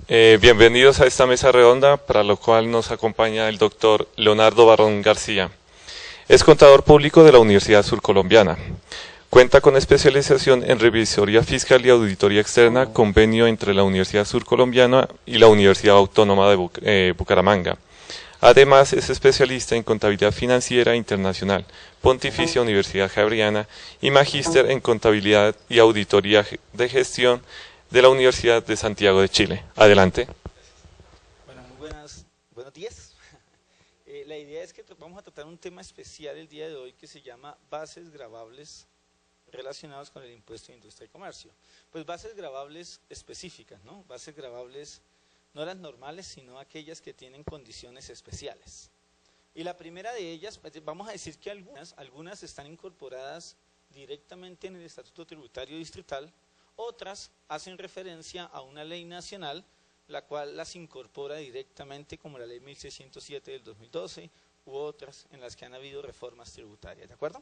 Bienvenidos a esta mesa redonda, para lo cual nos acompaña el doctor Leonardo Barrón García. Es contador público de la Universidad Surcolombiana. Cuenta con especialización en revisoría fiscal y auditoría externa, convenio entre la Universidad Surcolombiana y la Universidad Autónoma de Bucaramanga. Además, es especialista en contabilidad financiera internacional, Pontificia Universidad Javeriana y magíster en contabilidad y auditoría de gestión de la Universidad de Santiago de Chile. Adelante. Bueno, buenos días. La idea es que vamos a tratar un tema especial el día de hoy que se llama bases gravables relacionados con el impuesto de industria y comercio. Pues bases gravables específicas, ¿no? Bases gravables no las normales, sino aquellas que tienen condiciones especiales. Y la primera de ellas, vamos a decir que algunas están incorporadas directamente en el Estatuto Tributario Distrital, otras hacen referencia a una ley nacional, la cual las incorpora directamente, como la ley 1607 del 2012, u otras en las que han habido reformas tributarias, ¿de acuerdo?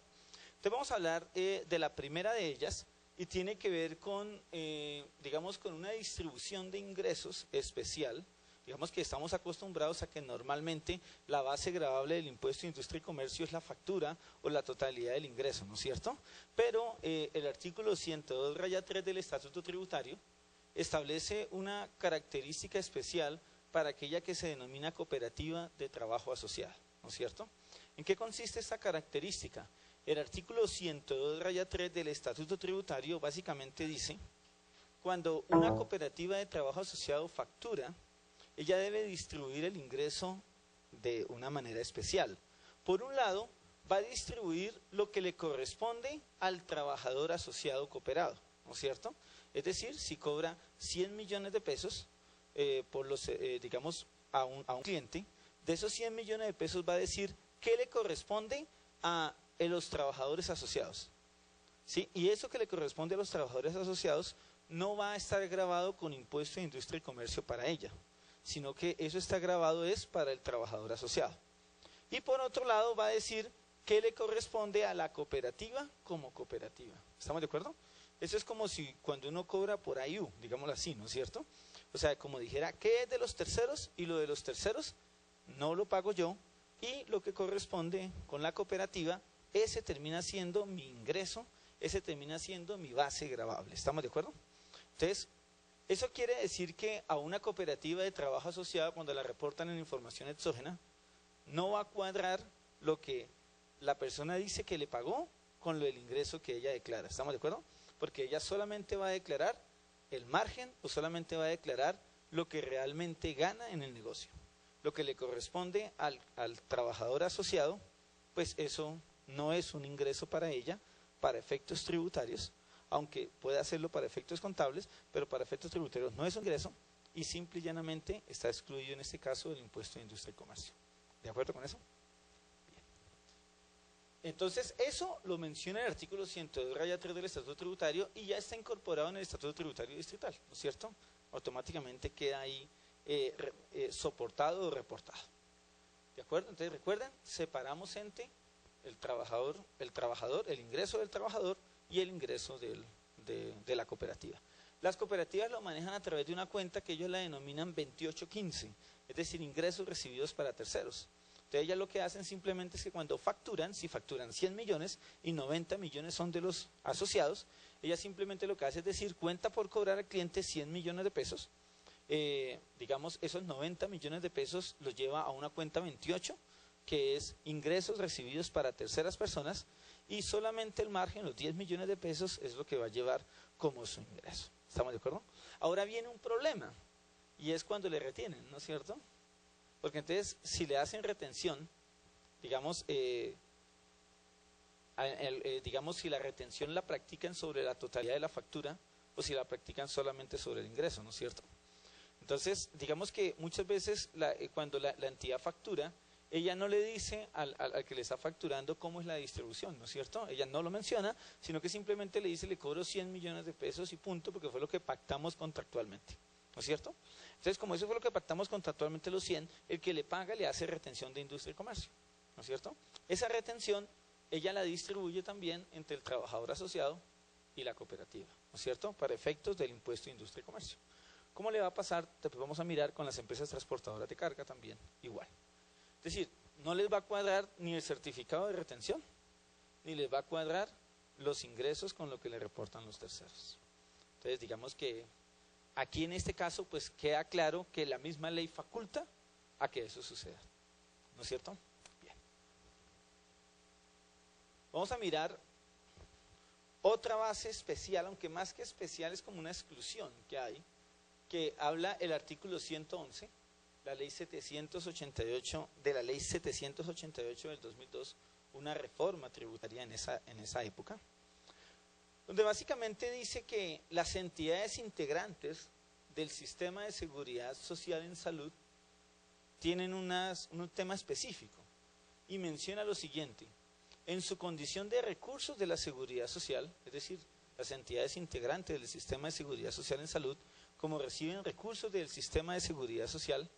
Entonces vamos a hablar de la primera de ellas, y tiene que ver con, digamos, con una distribución de ingresos especial. Digamos que estamos acostumbrados a que normalmente la base gravable del impuesto de industria y comercio es la factura o la totalidad del ingreso, ¿no es cierto? Pero el artículo 102-3 del Estatuto Tributario establece una característica especial para aquella que se denomina cooperativa de trabajo asociado, ¿no es cierto? ¿En qué consiste esta característica? El artículo 102-3 del Estatuto Tributario básicamente dice: cuando una cooperativa de trabajo asociado factura, ella debe distribuir el ingreso de una manera especial. Por un lado, va a distribuir lo que le corresponde al trabajador asociado cooperado, ¿no es cierto? Es decir, si cobra 100 millones de pesos digamos, a un cliente, de esos 100 millones de pesos va a decir qué le corresponde a los trabajadores asociados, ¿sí? Y eso que le corresponde a los trabajadores asociados no va a estar grabado con impuesto de industria y comercio para ella, sino que eso está grabado es para el trabajador asociado. Y por otro lado va a decir qué le corresponde a la cooperativa como cooperativa. ¿Estamos de acuerdo? Eso es como si cuando uno cobra por IU, digámoslo así, ¿no es cierto? O sea, como dijera, ¿qué es de los terceros? Y lo de los terceros no lo pago yo, y lo que corresponde con la cooperativa, ese termina siendo mi ingreso, ese termina siendo mi base gravable. ¿Estamos de acuerdo? Entonces, eso quiere decir que a una cooperativa de trabajo asociado, cuando la reportan en información exógena, no va a cuadrar lo que la persona dice que le pagó con lo del ingreso que ella declara. ¿Estamos de acuerdo? Porque ella solamente va a declarar el margen o solamente va a declarar lo que realmente gana en el negocio. Lo que le corresponde al trabajador asociado, pues eso no es un ingreso para ella, para efectos tributarios, aunque puede hacerlo para efectos contables, pero para efectos tributarios no es un ingreso, y simple y llanamente está excluido en este caso del impuesto de industria y comercio. ¿De acuerdo con eso? Bien. Entonces, eso lo menciona el artículo 102-3 del Estatuto Tributario, y ya está incorporado en el Estatuto Tributario Distrital, ¿no es cierto? Automáticamente queda ahí soportado o reportado. ¿De acuerdo? Entonces, recuerden, separamos entre el trabajador, el ingreso del trabajador y el ingreso de la cooperativa. Las cooperativas lo manejan a través de una cuenta que ellos la denominan 2815, es decir, ingresos recibidos para terceros. Entonces ellas lo que hacen simplemente es que cuando facturan, si facturan 100 millones y 90 millones son de los asociados, ellas simplemente lo que hacen es decir, cuenta por cobrar al cliente 100 millones de pesos, digamos, esos 90 millones de pesos los lleva a una cuenta 28, que es ingresos recibidos para terceras personas, y solamente el margen, los 10 millones de pesos, es lo que va a llevar como su ingreso. ¿Estamos de acuerdo? Ahora viene un problema, y es cuando le retienen, ¿no es cierto? Porque entonces, si le hacen retención, digamos, digamos, si la retención la practican sobre la totalidad de la factura, o si la practican solamente sobre el ingreso, ¿no es cierto? Entonces, digamos que muchas veces cuando la entidad factura, ella no le dice al que le está facturando cómo es la distribución, ¿no es cierto? Ella no lo menciona, sino que simplemente le dice, le cobro 100 millones de pesos y punto, porque fue lo que pactamos contractualmente, ¿no es cierto? Entonces, como eso fue lo que pactamos contractualmente los 100, el que le paga le hace retención de industria y comercio, ¿no es cierto? Esa retención, ella la distribuye también entre el trabajador asociado y la cooperativa, ¿no es cierto? Para efectos del impuesto de industria y comercio. ¿Cómo le va a pasar? Después vamos a mirar con las empresas transportadoras de carga también, igual. Es decir, no les va a cuadrar ni el certificado de retención, ni les va a cuadrar los ingresos con lo que le reportan los terceros. Entonces, digamos que aquí en este caso, pues queda claro que la misma ley faculta a que eso suceda. ¿No es cierto? Bien. Vamos a mirar otra base especial, aunque más que especial es como una exclusión que hay, que habla el artículo 111, la ley 788, de la ley 788 del 2002, una reforma tributaria en esa época, donde básicamente dice que las entidades integrantes del sistema de seguridad social en salud tienen un tema específico y menciona lo siguiente: en su condición de recursos de la seguridad social, es decir, las entidades integrantes del sistema de seguridad social en salud, como reciben recursos del sistema de seguridad social,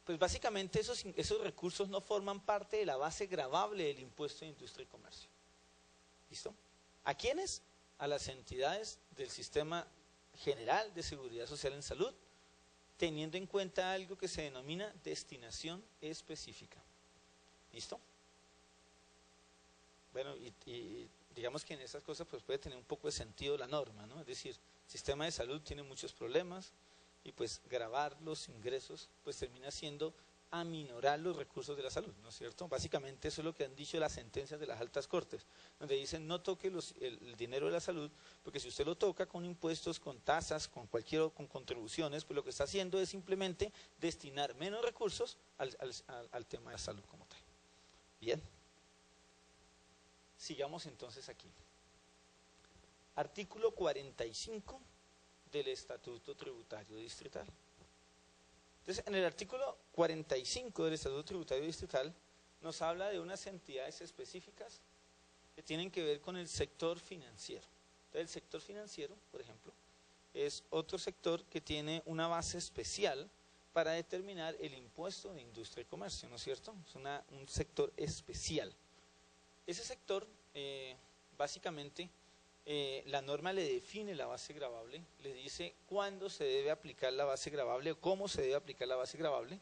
pues básicamente esos recursos no forman parte de la base gravable del impuesto de industria y comercio. ¿Listo? ¿A quiénes? A las entidades del sistema general de seguridad social en salud, teniendo en cuenta algo que se denomina destinación específica. ¿Listo? Bueno, y digamos que en esas cosas pues puede tener un poco de sentido la norma, ¿no? Es decir, el sistema de salud tiene muchos problemas y pues gravar los ingresos pues termina siendo aminorar los recursos de la salud, ¿no es cierto? Básicamente eso es lo que han dicho las sentencias de las altas cortes, donde dicen no toque el dinero de la salud, porque si usted lo toca con impuestos, con tasas, con contribuciones, pues lo que está haciendo es simplemente destinar menos recursos al tema de la salud como tal. Bien. Sigamos entonces aquí. Artículo 45 del Estatuto Tributario Distrital. Entonces, en el artículo 45 del Estatuto Tributario Distrital nos habla de unas entidades específicas que tienen que ver con el sector financiero. Entonces, el sector financiero, por ejemplo, es otro sector que tiene una base especial para determinar el impuesto de industria y comercio, ¿no es cierto? Es un sector especial. Ese sector, básicamente, la norma le define la base gravable, le dice cuándo se debe aplicar la base gravable o cómo se debe aplicar la base gravable,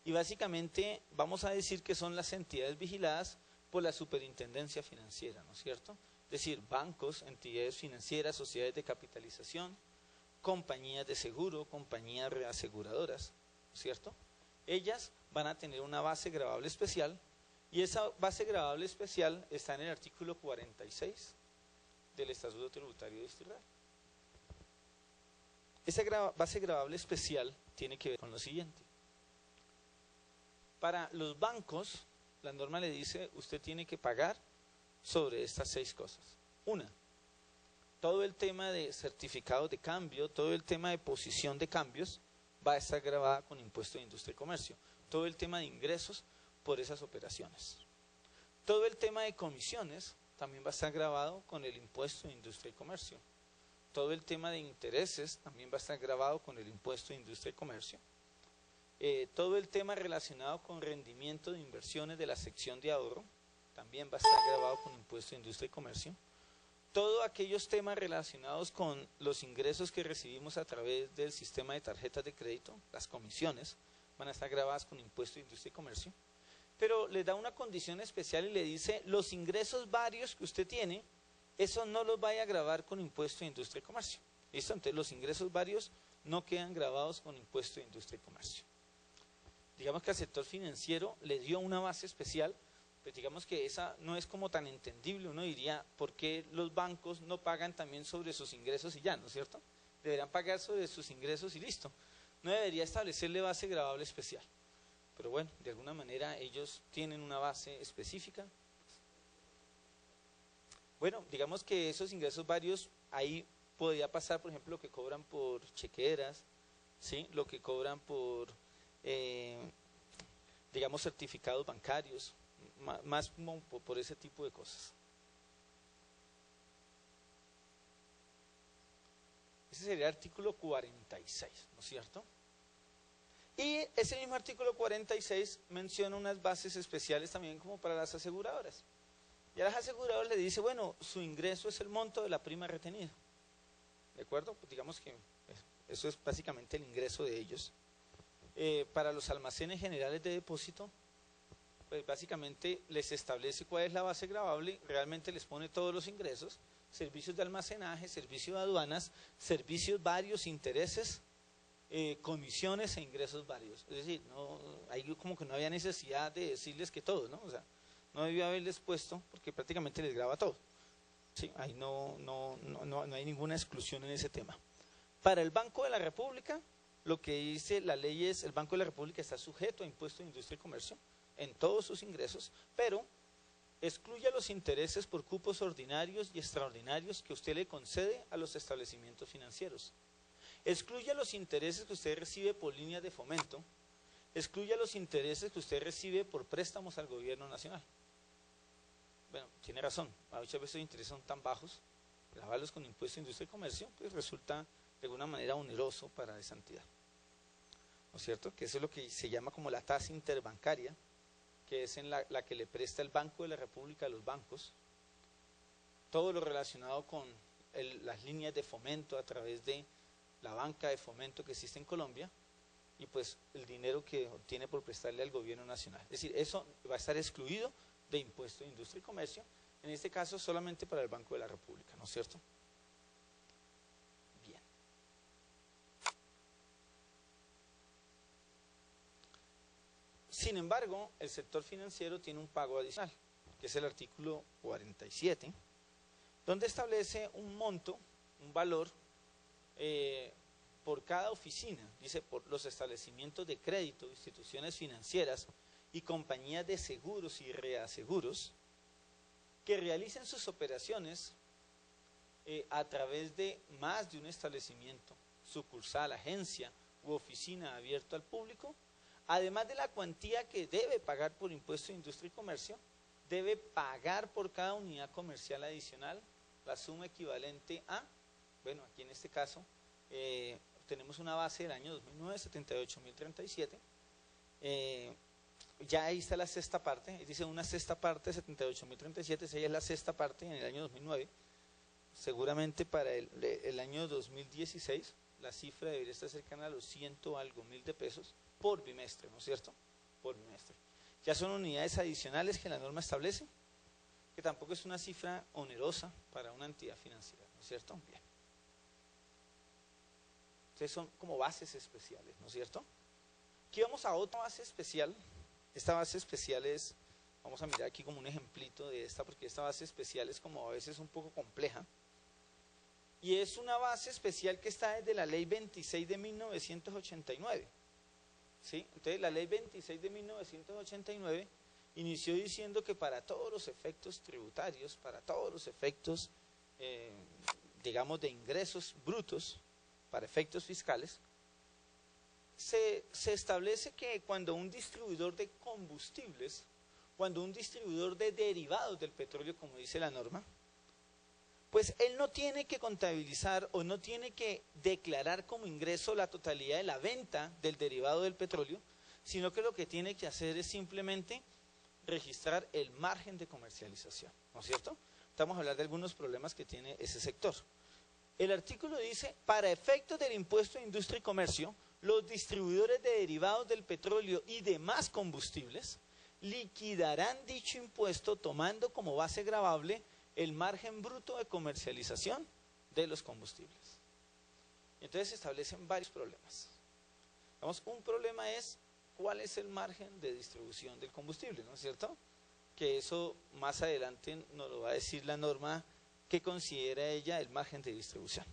y básicamente vamos a decir que son las entidades vigiladas por la superintendencia financiera, ¿no es cierto? Es decir, bancos, entidades financieras, sociedades de capitalización, compañías de seguro, compañías reaseguradoras, ¿no es cierto? Ellas van a tener una base gravable especial. Y esa base gravable especial está en el artículo 46 del Estatuto Tributario Distrital. Esa base gravable especial tiene que ver con lo siguiente. Para los bancos, la norma le dice, usted tiene que pagar sobre estas 6 cosas. Una, todo el tema de certificados de cambio, todo el tema de posición de cambios va a estar grabada con impuesto de industria y comercio. Todo el tema de ingresos por esas operaciones. Todo el tema de comisiones también va a estar grabado con el impuesto de industria y comercio. Todo el tema de intereses también va a estar grabado con el impuesto de industria y comercio. Todo el tema relacionado con rendimiento de inversiones de la sección de ahorro también va a estar grabado con impuesto de industria y comercio. Todos aquellos temas relacionados con los ingresos que recibimos a través del sistema de tarjetas de crédito, las comisiones, van a estar grabadas con impuesto de industria y comercio. Pero le da una condición especial y le dice, los ingresos varios que usted tiene, eso no los vaya a grabar con impuesto de industria y comercio. ¿Listo? Entonces los ingresos varios no quedan grabados con impuesto de industria y comercio. Digamos que al sector financiero le dio una base especial, pues digamos que esa no es como tan entendible. Uno diría, ¿por qué los bancos no pagan también sobre sus ingresos y ya, ¿no es cierto? Deberían pagar sobre sus ingresos y listo. No debería establecerle base gravable especial. Pero bueno, de alguna manera ellos tienen una base específica. Bueno, digamos que esos ingresos varios, ahí podría pasar, por ejemplo, lo que cobran por chequeras, ¿sí? Lo que cobran por, digamos, certificados bancarios, más como por ese tipo de cosas. Ese sería el artículo 46, ¿no es cierto? Y ese mismo artículo 46 menciona unas bases especiales también como para las aseguradoras. Y a las aseguradoras le dice, bueno, su ingreso es el monto de la prima retenida. ¿De acuerdo? Pues digamos que eso es básicamente el ingreso de ellos. Para los almacenes generales de depósito, pues básicamente les establece cuál es la base gravable, realmente les pone todos los ingresos, servicios de almacenaje, servicios de aduanas, servicios varios, intereses, comisiones e ingresos varios. Es decir, no, ahí como que no había necesidad de decirles que todo, ¿no? O sea, no debió haberles puesto porque prácticamente les graba todo. Sí, ahí no hay ninguna exclusión en ese tema. Para el Banco de la República, lo que dice la ley es, el Banco de la República está sujeto a impuesto de industria y comercio en todos sus ingresos, pero excluye los intereses por cupos ordinarios y extraordinarios que usted le concede a los establecimientos financieros. Excluye los intereses que usted recibe por líneas de fomento, excluye los intereses que usted recibe por préstamos al gobierno nacional. Bueno, tiene razón, muchas veces los intereses son tan bajos, grabarlos con impuesto de industria y comercio, pues resulta de alguna manera oneroso para esa entidad. ¿No es cierto? Que eso es lo que se llama como la tasa interbancaria, que es en la que le presta el Banco de la República a los bancos, todo lo relacionado con las líneas de fomento a través de la banca de fomento que existe en Colombia, y pues el dinero que obtiene por prestarle al gobierno nacional. Es decir, eso va a estar excluido de impuesto de industria y comercio, en este caso solamente para el Banco de la República, ¿no es cierto? Bien. Sin embargo, el sector financiero tiene un pago adicional, que es el artículo 47, donde establece un monto, un valor, por cada oficina, dice, por los establecimientos de crédito, instituciones financieras y compañías de seguros y reaseguros que realicen sus operaciones a través de más de un establecimiento, sucursal, agencia u oficina abierto al público, además de la cuantía que debe pagar por impuesto de industria y comercio, debe pagar por cada unidad comercial adicional la suma equivalente a, bueno, aquí en este caso tenemos una base del año 2009, 78.037, ya ahí está la sexta parte, dice una sexta parte de 78.037, esa ya es la sexta parte en el año 2009, seguramente para el año 2016 la cifra debería estar cercana a los 100 algo mil de pesos por bimestre, ¿no es cierto? Por bimestre. Ya son unidades adicionales que la norma establece, que tampoco es una cifra onerosa para una entidad financiera, ¿no es cierto? Bien. Entonces son como bases especiales, ¿no es cierto? Aquí vamos a otra base especial. Esta base especial es, vamos a mirar aquí como un ejemplito de esta, porque esta base especial es como a veces un poco compleja. Y es una base especial que está desde la ley 26 de 1989. ¿Sí? Entonces la ley 26 de 1989 inició diciendo que para todos los efectos tributarios, para todos los efectos, digamos, de ingresos brutos, para efectos fiscales, se establece que cuando un distribuidor de combustibles, cuando un distribuidor de derivados del petróleo, como dice la norma, pues él no tiene que contabilizar o no tiene que declarar como ingreso la totalidad de la venta del derivado del petróleo, sino que lo que tiene que hacer es simplemente registrar el margen de comercialización, ¿no es cierto? Estamos a hablar de algunos problemas que tiene ese sector. El artículo dice, para efectos del impuesto de industria y comercio, los distribuidores de derivados del petróleo y demás combustibles liquidarán dicho impuesto tomando como base gravable el margen bruto de comercialización de los combustibles. Entonces se establecen varios problemas. Vamos, un problema es cuál es el margen de distribución del combustible, ¿no es cierto? Que eso más adelante nos lo va a decir la norma que considera ella el margen de distribución.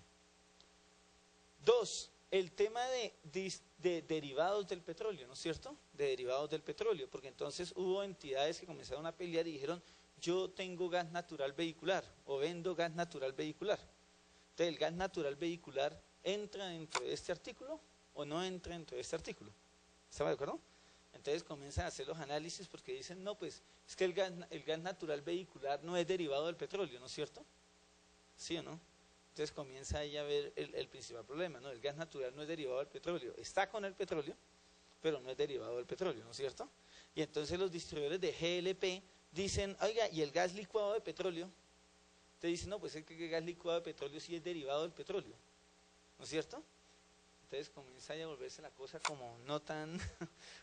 Dos, el tema de derivados del petróleo, ¿no es cierto? De derivados del petróleo, porque entonces hubo entidades que comenzaron a pelear y dijeron, yo tengo gas natural vehicular o vendo gas natural vehicular. Entonces, ¿el gas natural vehicular entra dentro de este artículo o no entra dentro de este artículo? ¿Estamos de acuerdo? Entonces comienzan a hacer los análisis porque dicen, no, pues es que el gas natural vehicular no es derivado del petróleo, ¿no es cierto? ¿Sí o no? Entonces comienza ahí a ver el principal problema, ¿no? El gas natural no es derivado del petróleo, está con el petróleo, pero no es derivado del petróleo, ¿no es cierto? Y entonces los distribuidores de GLP dicen, oiga, ¿y el gas licuado de petróleo? Te dicen, no, pues es que el gas licuado de petróleo sí es derivado del petróleo, ¿no es cierto? entonces comienza ya a volverse la cosa como no tan,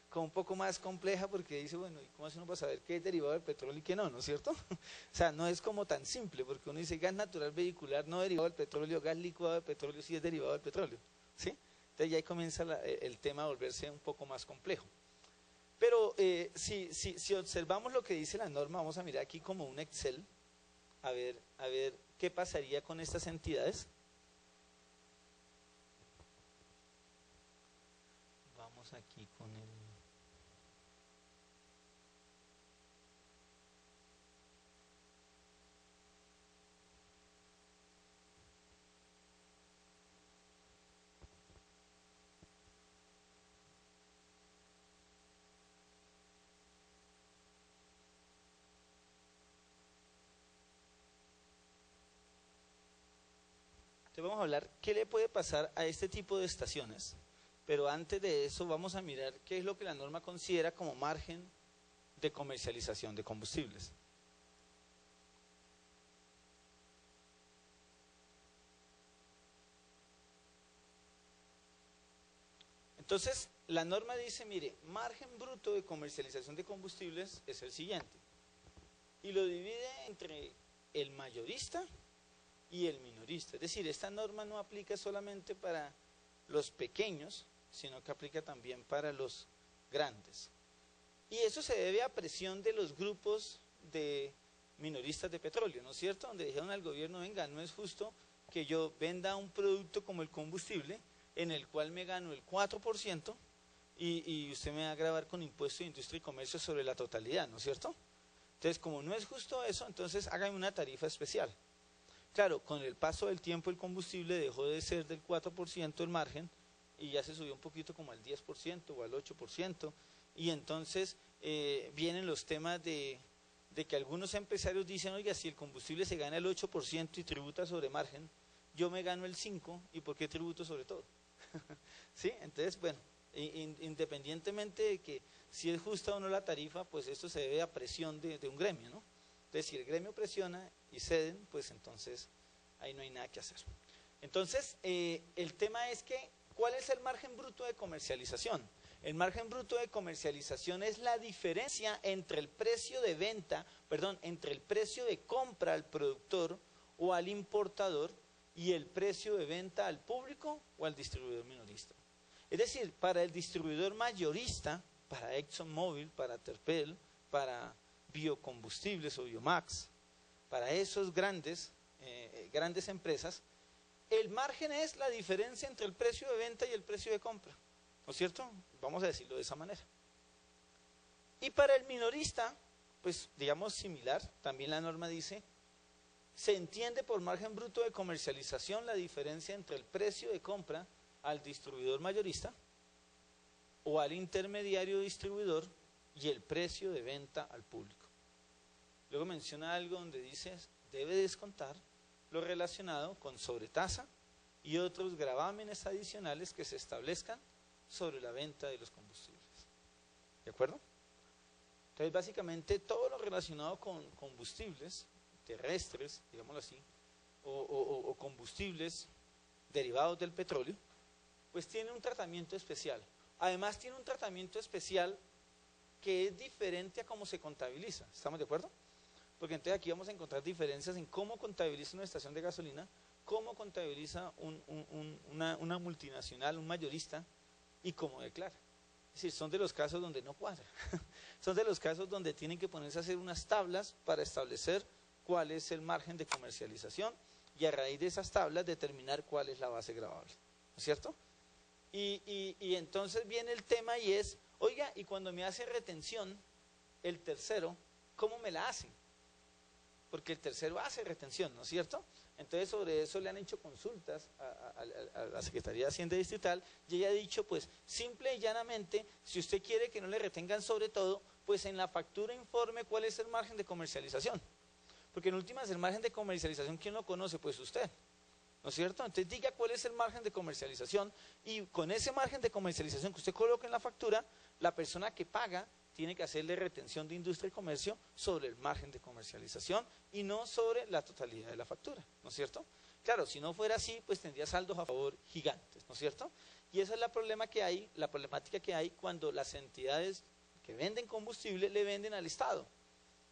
como un poco más compleja, porque dice, bueno, ¿y cómo hace uno para saber qué es derivado del petróleo y qué no, ¿no es cierto? O sea, no es como tan simple, porque uno dice gas natural vehicular no derivado del petróleo, gas licuado de petróleo sí es derivado del petróleo, ¿sí? Entonces ya ahí comienza el tema a volverse un poco más complejo. Pero si observamos lo que dice la norma, vamos a mirar aquí como un Excel, a ver qué pasaría con estas entidades. Vamos aquí con el... Entonces vamos a hablar qué le puede pasar a este tipo de estaciones, pero antes de eso vamos a mirar qué es lo que la norma considera como margen de comercialización de combustibles. Entonces, la norma dice, mire, margen bruto de comercialización de combustibles es el siguiente, y lo divide entre el mayorista y el minorista. Es decir, esta norma no aplica solamente para los pequeños, sino que aplica también para los grandes. Y eso se debe a presión de los grupos de minoristas de petróleo, ¿no es cierto? Donde dijeron al gobierno, venga, no es justo que yo venda un producto como el combustible, en el cual me gano el 4% y usted me va a gravar con impuesto de industria y comercio sobre la totalidad, ¿no es cierto? Entonces, como no es justo eso, entonces hágame una tarifa especial. Claro, con el paso del tiempo el combustible dejó de ser del 4% el margen y ya se subió un poquito como al 10% o al 8%, y entonces vienen los temas de que algunos empresarios dicen, oiga, si el combustible se gana el 8% y tributa sobre margen, yo me gano el 5% y ¿por qué tributo sobre todo? ¿Sí? Entonces, bueno, independientemente de que si es justa o no la tarifa, pues esto se debe a presión de un gremio, ¿no? Entonces, si el gremio presiona y ceden, pues entonces ahí no hay nada que hacer. Entonces, el tema es que, ¿cuál es el margen bruto de comercialización? El margen bruto de comercialización es la diferencia entre el precio de venta, entre el precio de compra al productor o al importador y el precio de venta al público o al distribuidor minorista. Es decir, para el distribuidor mayorista, para ExxonMobil, para Terpel, para Biocombustibles o Biomax, para esos grandes empresas, el margen es la diferencia entre el precio de venta y el precio de compra, ¿no es cierto? Vamos a decirlo de esa manera. Y para el minorista, pues digamos similar, también la norma dice, se entiende por margen bruto de comercialización la diferencia entre el precio de compra al distribuidor mayorista o al intermediario distribuidor y el precio de venta al público. Luego menciona algo donde dice, debe descontar lo relacionado con sobretasa y otros gravámenes adicionales que se establezcan sobre la venta de los combustibles. ¿De acuerdo? Entonces, básicamente, todo lo relacionado con combustibles terrestres, digámoslo así, o combustibles derivados del petróleo, pues tiene un tratamiento especial. Además, tiene un tratamiento especial que es diferente a cómo se contabiliza. ¿Estamos de acuerdo? Porque entonces aquí vamos a encontrar diferencias en cómo contabiliza una estación de gasolina, cómo contabiliza una multinacional, un mayorista, y cómo declara. Es decir, son de los casos donde no cuadra. Son de los casos donde tienen que ponerse a hacer unas tablas para establecer cuál es el margen de comercialización y a raíz de esas tablas determinar cuál es la base gravable. ¿No es cierto? Y entonces viene el tema y es, oiga, y cuando me hace retención, el tercero, ¿cómo me la hacen? Porque el tercero hace retención, ¿no es cierto? Entonces sobre eso le han hecho consultas a la Secretaría de Hacienda Distrital y ella ha dicho, pues, simple y llanamente, si usted quiere que no le retengan sobre todo, pues en la factura informe cuál es el margen de comercialización. Porque en últimas el margen de comercialización, ¿quién lo conoce? Pues usted, ¿no es cierto? Entonces diga cuál es el margen de comercialización y con ese margen de comercialización que usted coloca en la factura, la persona que paga tiene que hacerle retención de industria y comercio sobre el margen de comercialización y no sobre la totalidad de la factura, ¿no es cierto? Claro, si no fuera así, pues tendría saldos a favor gigantes, ¿no es cierto? Y esa es la problemática que hay cuando las entidades que venden combustible le venden al Estado,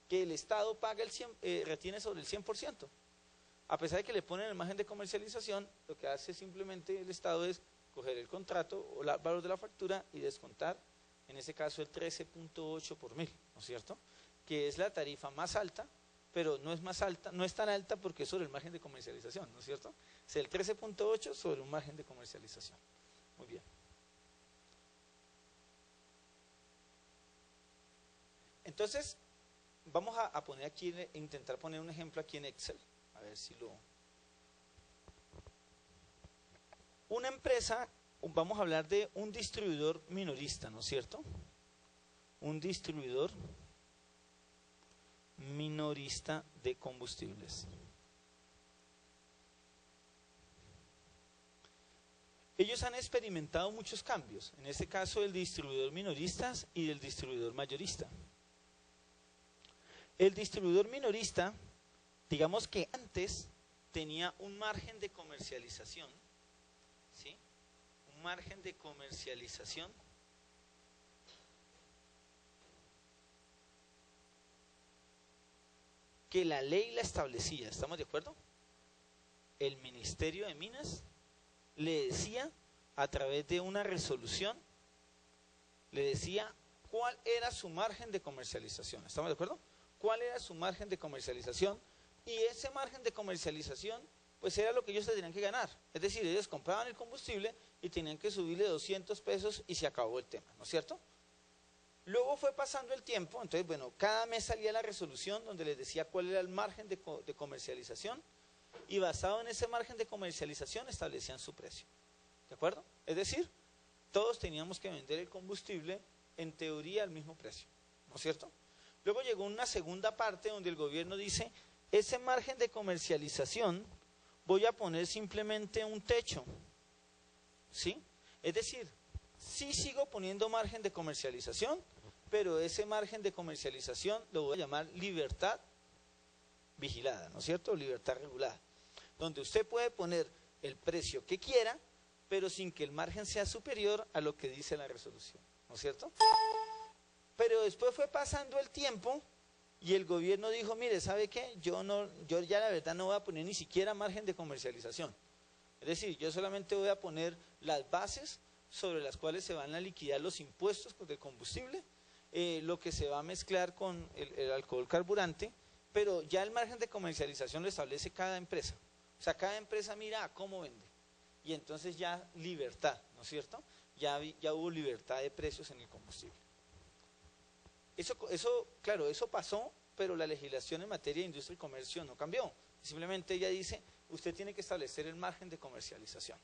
que el Estado paga retiene sobre el 100%. A pesar de que le ponen el margen de comercialización, lo que hace simplemente el Estado es coger el contrato o el valor de la factura y descontar, en ese caso el 13.8 por mil, ¿no es cierto? Que es la tarifa más alta, pero no es más alta, no es tan alta porque es sobre el margen de comercialización, ¿no es cierto? Es el 13.8 sobre un margen de comercialización. Muy bien. Entonces, vamos a poner aquí, intentar poner un ejemplo aquí en Excel, a ver si lo... Una empresa, vamos a hablar de un distribuidor minorista, ¿no es cierto? Un distribuidor minorista de combustibles. Ellos han experimentado muchos cambios, en este caso del distribuidor minorista y del distribuidor mayorista. El distribuidor minorista, digamos que antes tenía un margen de comercialización, ¿sí? Un margen de comercialización que la ley la establecía, ¿estamos de acuerdo? El Ministerio de Minas le decía a través de una resolución, le decía cuál era su margen de comercialización, ¿estamos de acuerdo? ¿Cuál era su margen de comercialización? Y ese margen de comercialización, pues era lo que ellos se tenían que ganar, es decir, ellos compraban el combustible y tenían que subirle 200 pesos y se acabó el tema, ¿no es cierto? Luego fue pasando el tiempo, entonces, bueno, cada mes salía la resolución donde les decía cuál era el margen de comercialización y basado en ese margen de comercialización establecían su precio, ¿de acuerdo? Es decir, todos teníamos que vender el combustible en teoría al mismo precio, ¿no es cierto? Luego llegó una segunda parte donde el gobierno dice, ese margen de comercialización voy a poner simplemente un techo, ¿sí? Es decir, sí sigo poniendo margen de comercialización, pero ese margen de comercialización lo voy a llamar libertad vigilada, ¿no es cierto? Libertad regulada, donde usted puede poner el precio que quiera, pero sin que el margen sea superior a lo que dice la resolución, ¿no es cierto? Pero después fue pasando el tiempo y el gobierno dijo, mire, ¿sabe qué? Yo ya la verdad no voy a poner ni siquiera margen de comercialización. Es decir, yo solamente voy a poner las bases sobre las cuales se van a liquidar los impuestos del combustible, lo que se va a mezclar con el alcohol carburante, pero ya el margen de comercialización lo establece cada empresa. O sea, cada empresa mira a cómo vende. Y entonces ya libertad, ¿no es cierto? Ya hubo libertad de precios en el combustible. Claro, eso pasó, pero la legislación en materia de industria y comercio no cambió. Simplemente ella dice, usted tiene que establecer el margen de comercialización.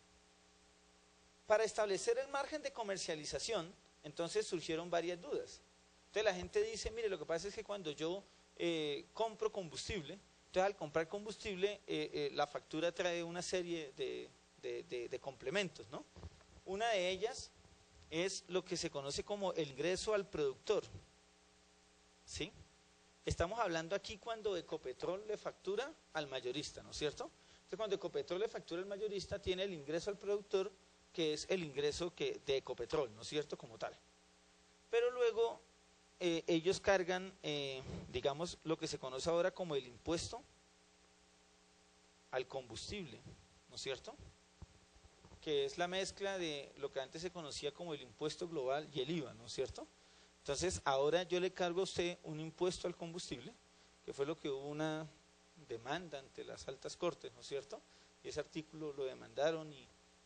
Para establecer el margen de comercialización, entonces surgieron varias dudas. Entonces la gente dice, mire, lo que pasa es que cuando yo compro combustible, entonces al comprar combustible, la factura trae una serie de complementos, ¿no? Una de ellas es lo que se conoce como el ingreso al productor, ¿sí? Estamos hablando aquí cuando Ecopetrol le factura al mayorista, ¿no es cierto? Entonces cuando Ecopetrol le factura al mayorista, tiene el ingreso al productor, que es el ingreso de Ecopetrol, ¿no es cierto? Como tal. Pero luego ellos cargan, digamos, lo que se conoce ahora como el impuesto al combustible, ¿no es cierto? Que es la mezcla de lo que antes se conocía como el impuesto global y el IVA, ¿no es cierto? Entonces, ahora yo le cargo a usted un impuesto al combustible, que fue lo que hubo una demanda ante las altas cortes, ¿no es cierto? Y ese artículo lo demandaron y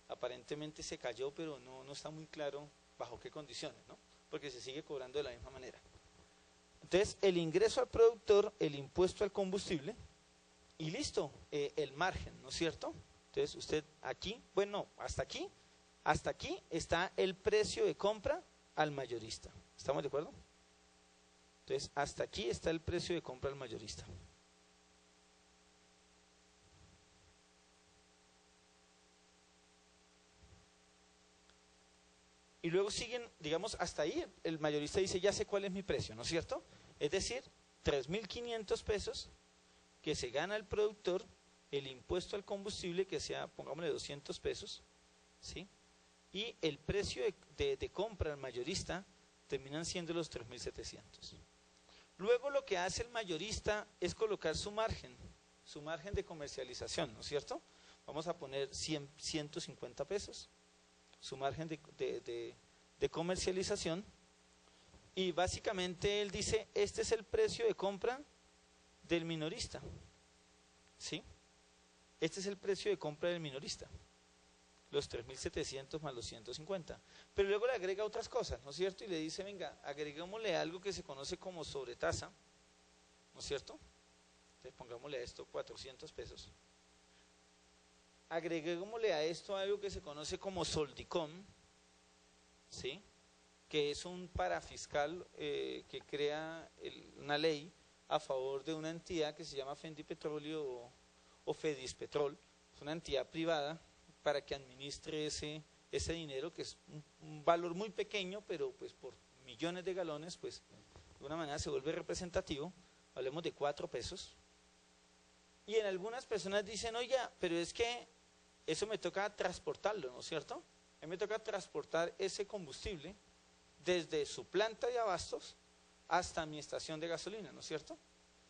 aparentemente se cayó, pero no está muy claro bajo qué condiciones, ¿no? Porque se sigue cobrando de la misma manera. Entonces, el ingreso al productor, el impuesto al combustible, y listo, el margen, ¿no es cierto? Entonces, usted aquí, bueno, hasta aquí está el precio de compra al mayorista. ¿Estamos de acuerdo? Entonces, hasta aquí está el precio de compra al mayorista. Y luego siguen, digamos, hasta ahí, el mayorista dice, ya sé cuál es mi precio, ¿no es cierto? Es decir, 3.500 pesos que se gana el productor el impuesto al combustible que sea, pongámosle 200 pesos, ¿sí? Y el precio de compra al mayorista terminan siendo los 3.700. Luego lo que hace el mayorista es colocar su margen de comercialización, ¿no es cierto? Vamos a poner 150 pesos, su margen de comercialización, y básicamente él dice, este es el precio de compra del minorista, ¿sí? Este es el precio de compra del minorista, los 3.700 más los 150. Pero luego le agrega otras cosas, ¿no es cierto? Y le dice, venga, agreguémosle algo que se conoce como sobretasa, ¿no es cierto? Entonces pongámosle a esto 400 pesos. Agreguémosle a esto algo que se conoce como soldicón, ¿sí? Que es un parafiscal que crea una ley a favor de una entidad que se llama Fendipetróleo o Fedispetrol, es una entidad privada para que administre ese dinero, que es un valor muy pequeño, pero pues por millones de galones, pues de alguna manera se vuelve representativo. Hablemos de 4 pesos. Y en algunas personas dicen, oye, pero es que eso me toca transportarlo, ¿no es cierto? A mí me toca transportar ese combustible desde su planta de abastos hasta mi estación de gasolina, ¿no es cierto?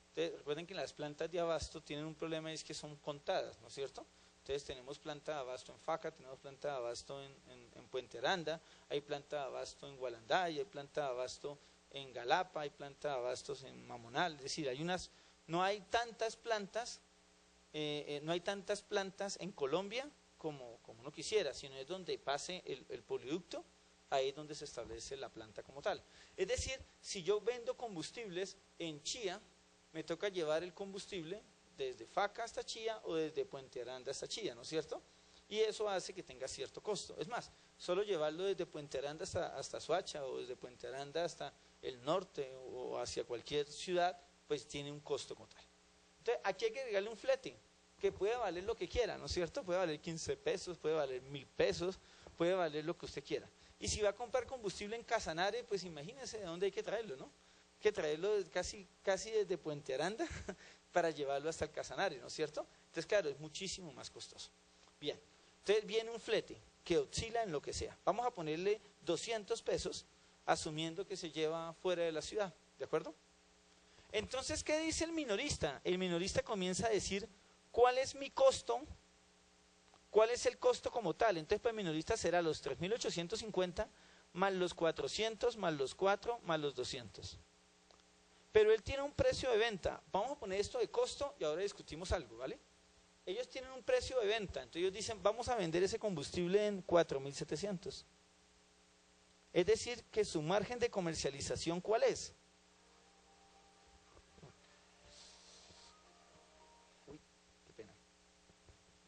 Entonces, recuerden que las plantas de abasto tienen un problema, es que son contadas, ¿no es cierto? Entonces tenemos planta de abasto en Faca, tenemos planta de abasto en Puente Aranda, hay planta de abasto en Gualanday, hay planta de abasto en Galapa, hay planta de abastos en Mamonal, es decir, no hay tantas plantas en Colombia como uno quisiera, sino es donde pase el poliducto, ahí es donde se establece la planta como tal. Es decir, si yo vendo combustibles en Chía, me toca llevar el combustible desde Faca hasta Chía o desde Puente Aranda hasta Chía, ¿no es cierto? Y eso hace que tenga cierto costo. Es más, solo llevarlo desde Puente Aranda hasta Soacha o desde Puente Aranda hasta el norte o hacia cualquier ciudad, pues tiene un costo como tal. Entonces, aquí hay que agregarle un flete que puede valer lo que quiera, ¿no es cierto? Puede valer 15 pesos, puede valer 1.000 pesos, puede valer lo que usted quiera. Y si va a comprar combustible en Casanare, pues imagínese de dónde hay que traerlo, ¿no? Hay que traerlo casi desde Puente Aranda para llevarlo hasta el Casanare, ¿no es cierto? Entonces, claro, es muchísimo más costoso. Bien, entonces viene un flete que oscila en lo que sea. Vamos a ponerle 200 pesos, asumiendo que se lleva fuera de la ciudad, ¿de acuerdo? Entonces, ¿qué dice el minorista? El minorista comienza a decir, ¿cuál es mi costo? ¿Cuál es el costo como tal? Entonces, para el minorista será los 3.850 más los 400 más los 4 más los 200. Pero él tiene un precio de venta. Vamos a poner esto de costo y ahora discutimos algo, ¿vale? Ellos tienen un precio de venta. Entonces ellos dicen, vamos a vender ese combustible en 4.700. Es decir, que su margen de comercialización, ¿cuál es? Uy, qué pena.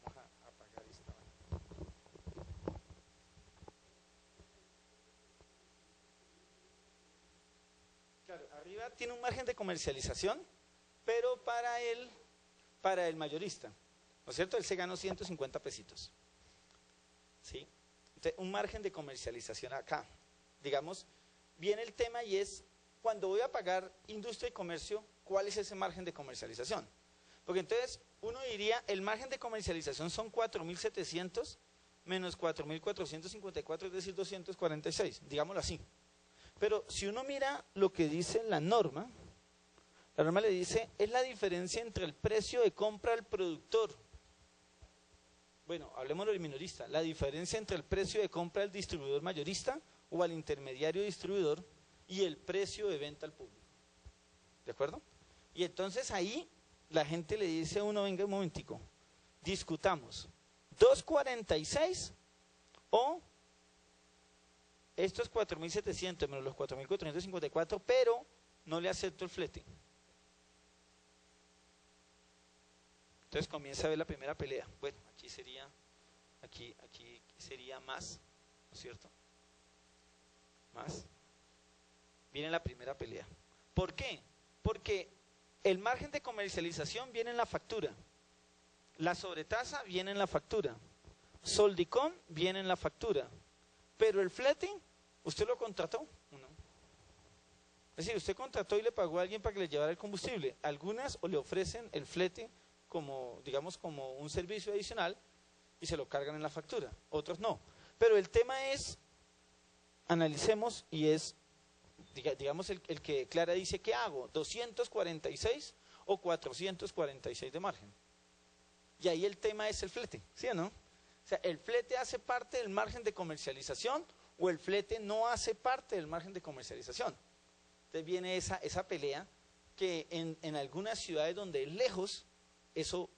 Vamos a apagar esta. Claro, arriba tiene un margen de comercialización, pero para el mayorista, ¿no es cierto? Él se ganó 150 pesitos. ¿Sí? Entonces, un margen de comercialización acá. Digamos, viene el tema y es, cuando voy a pagar industria y comercio, ¿cuál es ese margen de comercialización? Porque entonces, uno diría, el margen de comercialización son 4.700 menos 4.454, es decir, 246, digámoslo así. Pero si uno mira lo que dice la norma le dice, es la diferencia entre el precio de compra al productor. Bueno, hablemos del minorista. La diferencia entre el precio de compra al distribuidor mayorista o al intermediario distribuidor y el precio de venta al público. ¿De acuerdo? Y entonces ahí la gente le dice a uno, venga un momentico, discutamos. 2.46 o estos 4.700 menos los 4.454, pero no le acepto el flete. Entonces comienza a ver la primera pelea. Bueno, aquí sería más, ¿no es cierto? Más. Viene la primera pelea. ¿Por qué? Porque el margen de comercialización viene en la factura. La sobretasa viene en la factura. Soldicón viene en la factura. Pero el flete, ¿usted lo contrató? No. Es decir, usted contrató y le pagó a alguien para que le llevara el combustible. Algunas o le ofrecen el flete como, digamos, como un servicio adicional y se lo cargan en la factura, otros no. Pero el tema es, analicemos, y es, digamos, el que declara dice, ¿qué hago? ¿246 o 446 de margen? Y ahí el tema es el flete, ¿sí o no? O sea, ¿el flete hace parte del margen de comercialización o el flete no hace parte del margen de comercialización? Entonces viene esa pelea que en algunas ciudades donde es lejos, eso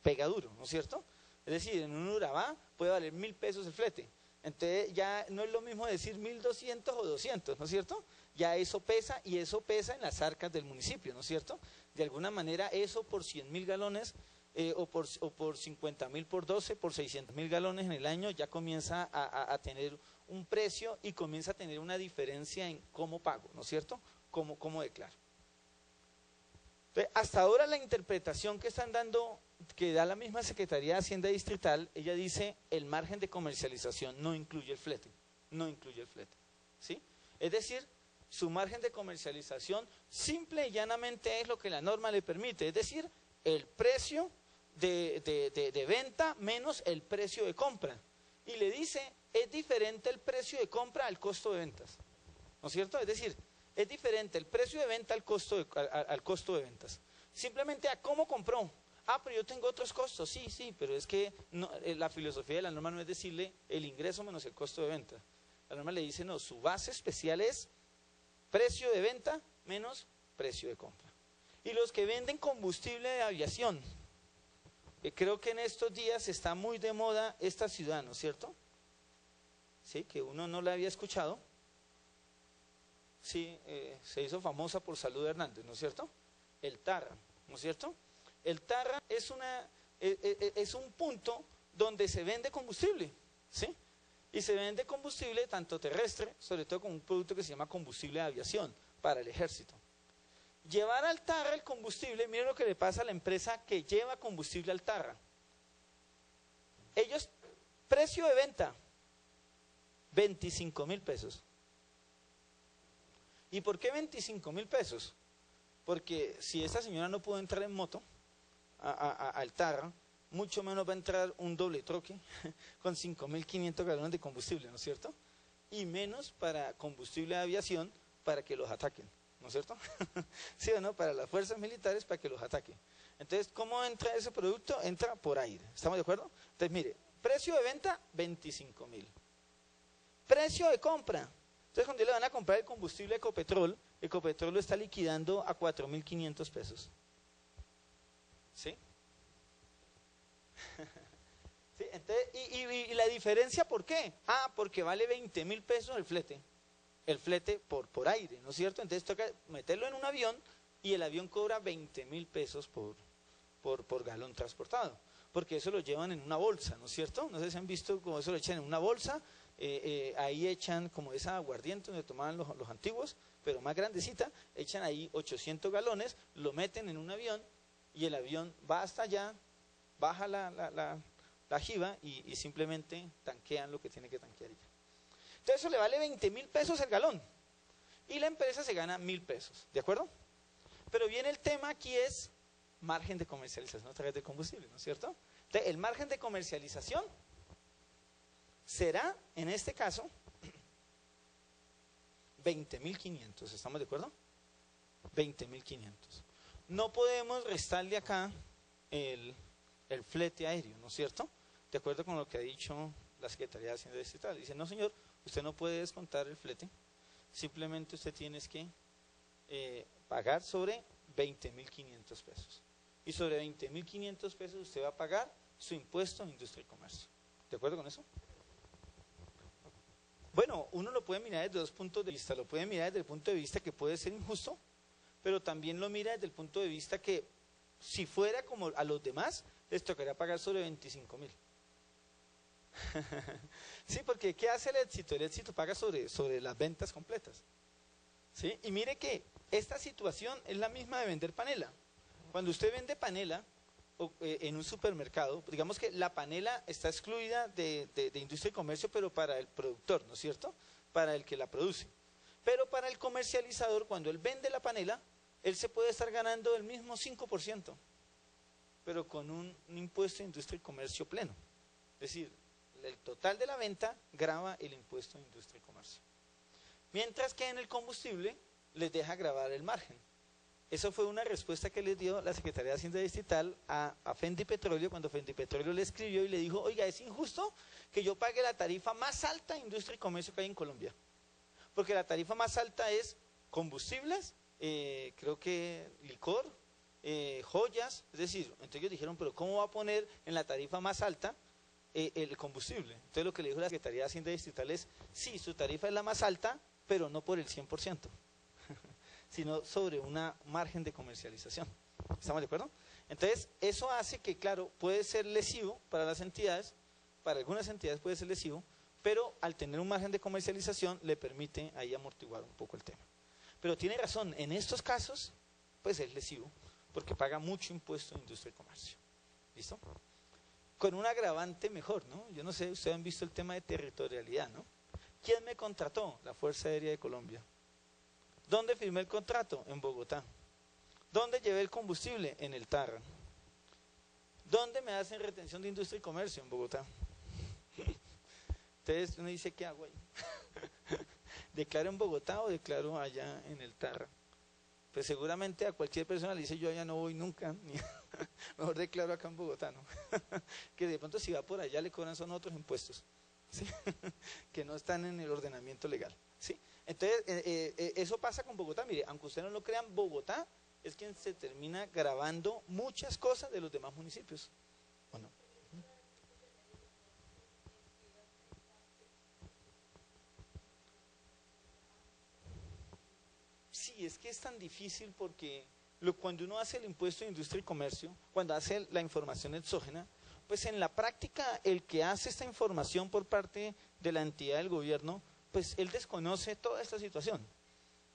pega duro, ¿no es cierto? Es decir, en un Urabá puede valer 1.000 pesos el flete. Entonces ya no es lo mismo decir 1.200 o 200, ¿no es cierto? Ya eso pesa, y eso pesa en las arcas del municipio, ¿no es cierto? De alguna manera eso por 100.000 galones o por 50.000 por 12, por 600.000 galones en el año ya comienza a tener un precio y comienza a tener una diferencia en cómo pago, ¿no es cierto? Cómo declaro. Entonces, hasta ahora la interpretación que están dando, que da la misma Secretaría de Hacienda Distrital, ella dice el margen de comercialización no incluye el flete, no incluye el flete, ¿sí? Es decir, su margen de comercialización simple y llanamente es lo que la norma le permite, es decir, el precio de venta menos el precio de compra. Y le dice, es diferente el precio de compra al costo de ventas, ¿no es cierto? Es decir, es diferente el precio de venta al costo de ventas. Simplemente a cómo compró. Ah, pero yo tengo otros costos. Sí, pero es que no, la filosofía de la norma no es decirle el ingreso menos el costo de venta. La norma le dice, no, su base especial es precio de venta menos precio de compra. Y los que venden combustible de aviación, creo que en estos días está muy de moda esta ciudad, ¿no es cierto? Sí, que uno no la había escuchado. Sí, se hizo famosa por Salud Hernández, ¿no es cierto? El Tarra, ¿no es cierto? El Tarra es un punto donde se vende combustible, ¿sí? Y se vende combustible tanto terrestre, sobre todo con un producto que se llama combustible de aviación para el ejército. Llevar al Tarra el combustible, miren lo que le pasa a la empresa que lleva combustible al Tarra. Ellos, precio de venta, 25.000 pesos. ¿Y por qué 25.000 pesos? Porque si esta señora no pudo entrar en moto al Tarra, mucho menos va a entrar un doble troque con 5.500 galones de combustible, ¿no es cierto? Y menos para combustible de aviación para que los ataquen, ¿no es cierto? ¿Sí o no? Para las fuerzas militares para que los ataquen. Entonces, ¿cómo entra ese producto? Entra por aire, ¿estamos de acuerdo? Entonces, mire, precio de venta, 25.000. Precio de compra. Entonces, cuando le van a comprar el combustible Ecopetrol, Ecopetrol lo está liquidando a 4.500 pesos. ¿Sí? ¿Sí? Entonces, y la diferencia, ¿por qué? Ah, porque vale 20.000 pesos el flete por aire, ¿no es cierto? Entonces toca meterlo en un avión y el avión cobra 20.000 pesos por galón transportado, porque eso lo llevan en una bolsa, ¿no es cierto? No sé si han visto cómo eso lo echan en una bolsa, ahí echan como esa aguardiente donde tomaban los antiguos, pero más grandecita, echan ahí 800 galones, lo meten en un avión y el avión va hasta allá, baja la jiba y simplemente tanquean lo que tiene que tanquear ya. Entonces eso le vale 20.000 pesos el galón y la empresa se gana 1.000 pesos, ¿de acuerdo? Pero viene el tema aquí es margen de comercialización a través de combustible, ¿no es cierto? Entonces el margen de comercialización será, en este caso, 20.500, ¿estamos de acuerdo? 20.500. No podemos restarle acá el flete aéreo, ¿no es cierto? De acuerdo con lo que ha dicho la Secretaría de Hacienda Distrital. Dice, no señor, usted no puede descontar el flete, simplemente usted tiene que pagar sobre 20.500 pesos. Y sobre 20.500 pesos usted va a pagar su impuesto en industria y comercio. ¿De acuerdo con eso? Bueno, uno lo puede mirar desde dos puntos de vista. Lo puede mirar desde el punto de vista que puede ser injusto, pero también lo mira desde el punto de vista que si fuera como a los demás, les tocaría pagar sobre 25.000. Sí, porque ¿qué hace el éxito? El éxito paga sobre las ventas completas. ¿Sí? Y mire que esta situación es la misma de vender panela. Cuando usted vende panela en un supermercado, digamos que la panela está excluida de industria y comercio, pero para el productor, ¿no es cierto? Para el que la produce. Pero para el comercializador, cuando él vende la panela, él se puede estar ganando el mismo 5%. pero con un impuesto de industria y comercio pleno. Es decir, el total de la venta grava el impuesto de industria y comercio. Mientras que en el combustible les deja gravar el margen. Eso fue una respuesta que les dio la Secretaría de Hacienda Distrital a Fendipetróleo cuando Fendipetróleo le escribió y le dijo, oiga, es injusto que yo pague la tarifa más alta de industria y comercio que hay en Colombia. Porque la tarifa más alta es combustibles, creo que licor, joyas, es decir, entonces ellos dijeron, pero ¿cómo va a poner en la tarifa más alta el combustible? Entonces lo que le dijo la Secretaría de Hacienda Distrital es, sí, su tarifa es la más alta, pero no por el 100%. Sino sobre una margen de comercialización. ¿Estamos de acuerdo? Entonces, eso hace que, claro, puede ser lesivo para las entidades, para algunas entidades puede ser lesivo, pero al tener un margen de comercialización le permite ahí amortiguar un poco el tema. Pero tiene razón, en estos casos, pues es lesivo, porque paga mucho impuesto de industria y comercio. ¿Listo? Con un agravante mejor, ¿no? Yo no sé, ustedes han visto el tema de territorialidad, ¿no? ¿Quién me contrató? La Fuerza Aérea de Colombia. ¿Dónde firmé el contrato? En Bogotá. ¿Dónde llevé el combustible? En el Tarra. ¿Dónde me hacen retención de industria y comercio? En Bogotá. Entonces uno dice, ¿qué hago ahí? ¿Declaro en Bogotá o declaro allá en el Tarra? Pues seguramente a cualquier persona le dice, yo allá no voy nunca, mejor declaro acá en Bogotá, ¿no? Que de pronto si va por allá le cobran son otros impuestos, ¿sí? Que no están en el ordenamiento legal, ¿sí? Entonces, eso pasa con Bogotá. Mire, aunque ustedes no lo crean, Bogotá es quien se termina grabando muchas cosas de los demás municipios. ¿O no? Sí, es que es tan difícil porque cuando uno hace el impuesto de industria y comercio, cuando hace la información exógena, pues en la práctica el que hace esta información por parte de la entidad del gobierno, pues él desconoce toda esta situación.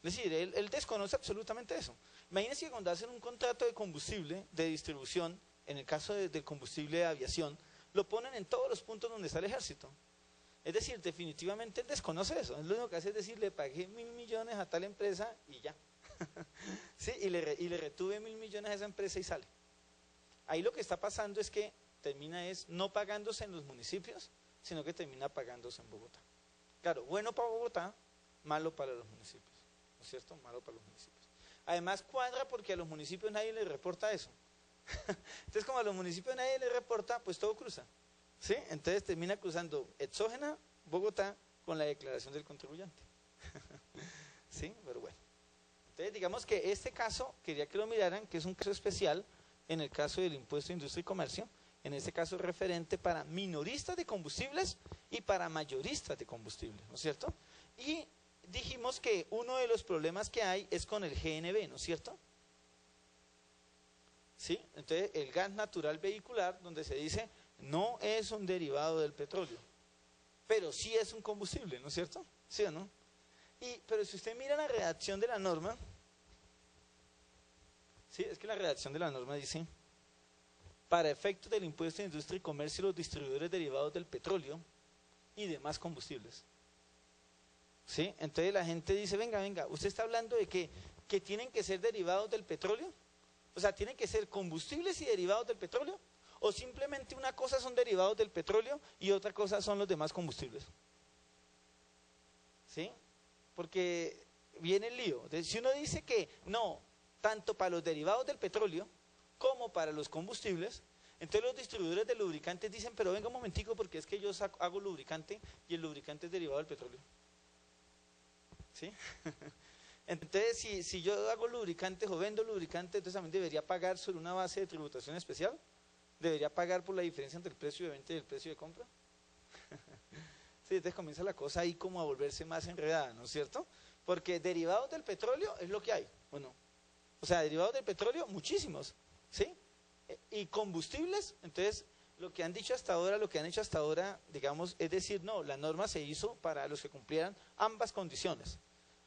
Es decir, él desconoce absolutamente eso. Imagínense que cuando hacen un contrato de combustible, de distribución, en el caso del combustible de aviación, lo ponen en todos los puntos donde está el ejército. Es decir, definitivamente él desconoce eso. Él lo único que hace es decir, le pagué 1.000 millones a tal empresa y ya. ¿Sí? Y le retuve 1.000 millones a esa empresa y sale. Ahí lo que está pasando es que termina no pagándose en los municipios, sino que termina pagándose en Bogotá. Claro, bueno para Bogotá, malo para los municipios, ¿no es cierto? Malo para los municipios. Además cuadra porque a los municipios nadie les reporta eso. Entonces como a los municipios nadie les reporta, pues todo cruza, ¿sí? Entonces termina cruzando exógena Bogotá con la declaración del contribuyente. ¿Sí? Pero bueno. Entonces digamos que este caso, quería que lo miraran, que es un caso especial en el caso del impuesto de industria y comercio, en este caso referente para minoristas de combustibles y para mayoristas de combustibles, ¿no es cierto? Y dijimos que uno de los problemas que hay es con el GNV, ¿no es cierto? ¿Sí? Entonces el gas natural vehicular, donde se dice no es un derivado del petróleo, pero sí es un combustible, ¿no es cierto? ¿Sí o no? Pero si usted mira la redacción de la norma, sí, es que la redacción de la norma dice, para efectos del impuesto de industria y comercio, los distribuidores derivados del petróleo y demás combustibles. ¿Sí? Entonces la gente dice, venga, usted está hablando de que tienen que ser derivados del petróleo, o sea, tienen que ser combustibles y derivados del petróleo, o simplemente una cosa son derivados del petróleo y otra cosa son los demás combustibles. ¿Sí? Porque viene el lío. Entonces, si uno dice que no, tanto para los derivados del petróleo como para los combustibles, entonces los distribuidores de lubricantes dicen, pero venga un momentico porque es que yo hago lubricante y el lubricante es derivado del petróleo. ¿Sí? Entonces si yo hago lubricantes o vendo lubricantes, entonces también debería pagar sobre una base de tributación especial, debería pagar por la diferencia entre el precio de venta y el precio de compra. Sí, entonces comienza la cosa ahí como a volverse más enredada, ¿no es cierto? Porque derivados del petróleo es lo que hay, ¿o no? O sea, derivados del petróleo, muchísimos, ¿sí? Y combustibles, entonces, lo que han dicho hasta ahora, lo que han hecho hasta ahora, digamos, es decir, no, la norma se hizo para los que cumplieran ambas condiciones.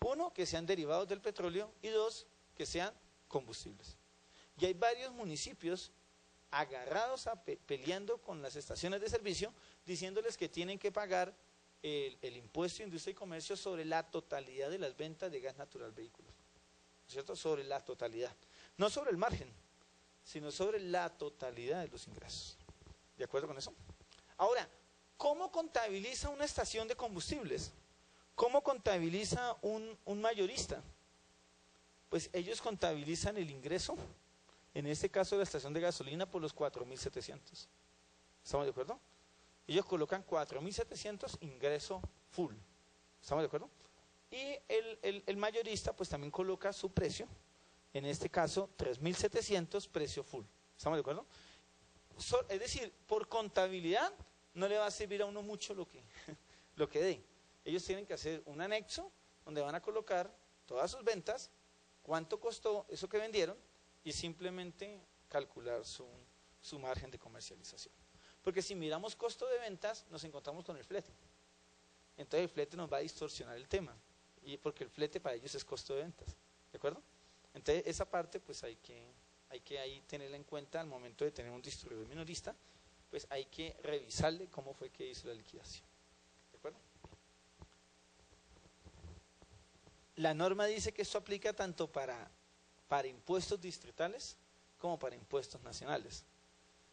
Uno, que sean derivados del petróleo y dos, que sean combustibles. Y hay varios municipios agarrados peleando con las estaciones de servicio, diciéndoles que tienen que pagar el impuesto de industria y comercio sobre la totalidad de las ventas de gas natural vehículos, ¿cierto? Sobre la totalidad, no sobre el margen, sino sobre la totalidad de los ingresos. ¿De acuerdo con eso? Ahora, ¿cómo contabiliza una estación de combustibles? ¿Cómo contabiliza un mayorista? Pues ellos contabilizan el ingreso, en este caso de la estación de gasolina, por los 4.700. ¿Estamos de acuerdo? Ellos colocan 4.700 ingreso full. ¿Estamos de acuerdo? Y el mayorista pues también coloca su precio, en este caso 3.700 precio full. ¿Estamos de acuerdo? Es decir, por contabilidad no le va a servir a uno mucho lo que dé. Ellos tienen que hacer un anexo donde van a colocar todas sus ventas, cuánto costó eso que vendieron y simplemente calcular su margen de comercialización. Porque si miramos costo de ventas, nos encontramos con el flete. Entonces el flete nos va a distorsionar el tema, y porque el flete para ellos es costo de ventas. ¿De acuerdo? Entonces esa parte pues hay que ahí tenerla en cuenta al momento de tener un distribuidor minorista, pues hay que revisarle cómo fue que hizo la liquidación. ¿De acuerdo? La norma dice que esto aplica tanto para impuestos distritales como para impuestos nacionales.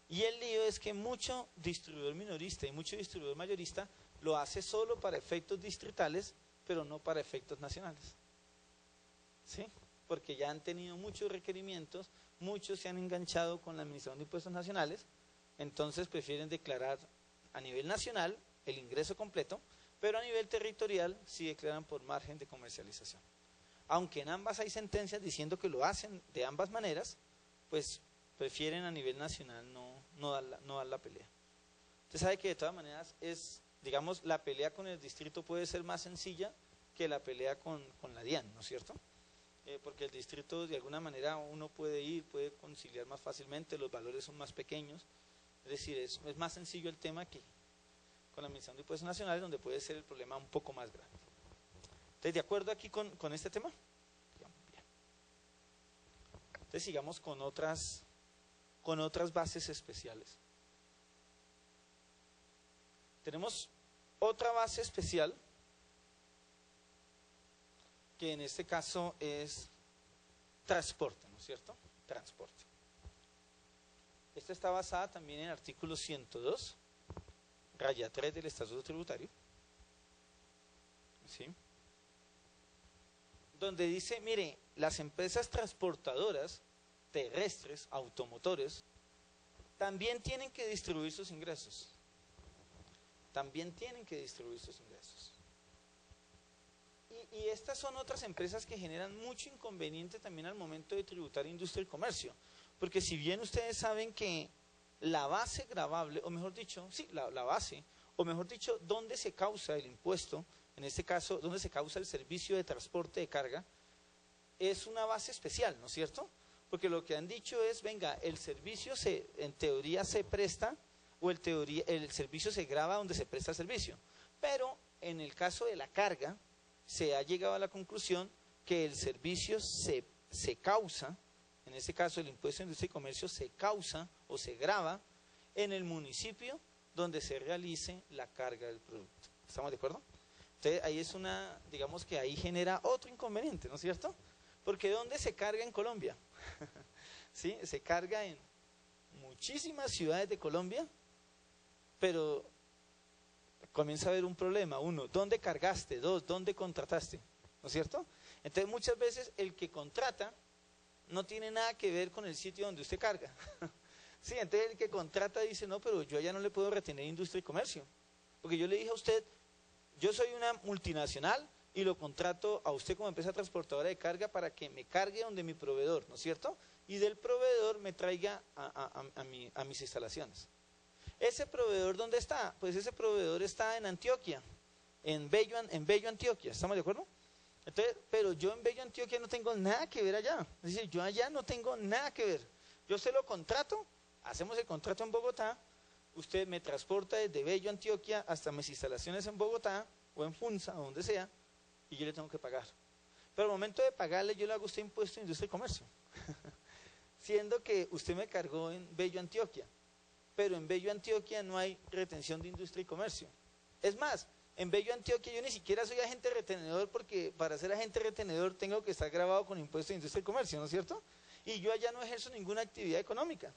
Y el lío es que mucho distribuidor minorista y mucho distribuidor mayorista lo hace solo para efectos distritales, pero no para efectos nacionales. ¿Sí? Porque ya han tenido muchos requerimientos, muchos se han enganchado con la Administración de Impuestos Nacionales, entonces prefieren declarar a nivel nacional el ingreso completo, pero a nivel territorial sí declaran por margen de comercialización. Aunque en ambas hay sentencias diciendo que lo hacen de ambas maneras, pues prefieren a nivel nacional no dar la pelea. Usted sabe que de todas maneras digamos, la pelea con el distrito puede ser más sencilla que la pelea con la DIAN, ¿no es cierto? Porque el distrito de alguna manera uno puede conciliar más fácilmente, los valores son más pequeños, es decir, es más sencillo el tema que con la Administración de Impuestos Nacionales, donde puede ser el problema un poco más grande. Entonces, ¿de acuerdo aquí con este tema? Bien. Entonces sigamos con otras bases especiales. Tenemos otra base especial, que en este caso es transporte, ¿no es cierto? Transporte. Esta está basada también en el artículo 102, raya 3 del Estatuto Tributario, ¿sí? Donde dice, mire, las empresas transportadoras terrestres, automotores, también tienen que distribuir sus ingresos. También tienen que distribuir sus ingresos. Y estas son otras empresas que generan mucho inconveniente también al momento de tributar industria y comercio. Porque si bien ustedes saben que la base gravable, o mejor dicho, sí, la base, o mejor dicho, donde se causa el impuesto, en este caso, donde se causa el servicio de transporte de carga, es una base especial, ¿no es cierto? Porque lo que han dicho es, venga, el servicio en teoría se presta, o el servicio se grava donde se presta el servicio. Pero en el caso de la carga, se ha llegado a la conclusión que el servicio se causa, en este caso el impuesto de industria y comercio se causa o se grava en el municipio donde se realice la carga del producto. ¿Estamos de acuerdo? Entonces ahí digamos que ahí genera otro inconveniente, ¿no es cierto? Porque ¿dónde se carga en Colombia? ¿Sí? Se carga en muchísimas ciudades de Colombia, pero comienza a haber un problema. Uno, ¿dónde cargaste? Dos, ¿dónde contrataste? ¿No es cierto? Entonces muchas veces el que contrata no tiene nada que ver con el sitio donde usted carga. Sí, entonces el que contrata dice, no, pero yo allá no le puedo retener industria y comercio. Porque yo le dije a usted, yo soy una multinacional y lo contrato a usted como empresa transportadora de carga para que me cargue donde mi proveedor, ¿no es cierto? Y del proveedor me traiga a mis instalaciones. ¿Ese proveedor dónde está? Pues ese proveedor está en Antioquia, en Bello, Antioquia, ¿estamos de acuerdo? Entonces, pero yo en Bello, Antioquia no tengo nada que ver allá, es decir, yo allá no tengo nada que ver. Yo se lo contrato, hacemos el contrato en Bogotá, usted me transporta desde Bello, Antioquia hasta mis instalaciones en Bogotá o en Funza o donde sea, y yo le tengo que pagar. Pero al momento de pagarle yo le hago a usted impuesto de industria y comercio, siendo que usted me cargó en Bello, Antioquia. Pero en Bello, Antioquia no hay retención de industria y comercio. Es más, en Bello, Antioquia yo ni siquiera soy agente retenedor, porque para ser agente retenedor tengo que estar grabado con impuesto de industria y comercio, ¿no es cierto? y yo allá no ejerzo ninguna actividad económica.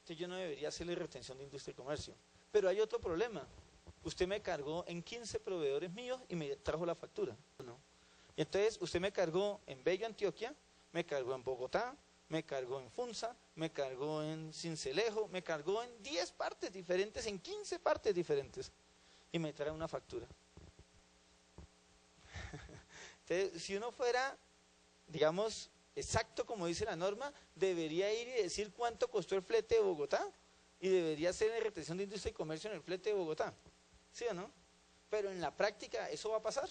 Entonces yo no debería hacerle retención de industria y comercio. Pero hay otro problema. Usted me cargó en 15 proveedores míos y me trajo la factura. ¿No? Y entonces usted me cargó en Bello, Antioquia, me cargó en Bogotá, me cargó en Funza, me cargó en Sincelejo, me cargó en 10 partes diferentes, en 15 partes diferentes. Y me trae una factura. Entonces, si uno fuera, digamos, exacto como dice la norma, debería ir y decir cuánto costó el flete de Bogotá y debería hacer la retención de industria y comercio en el flete de Bogotá. ¿Sí o no? Pero en la práctica eso va a pasar.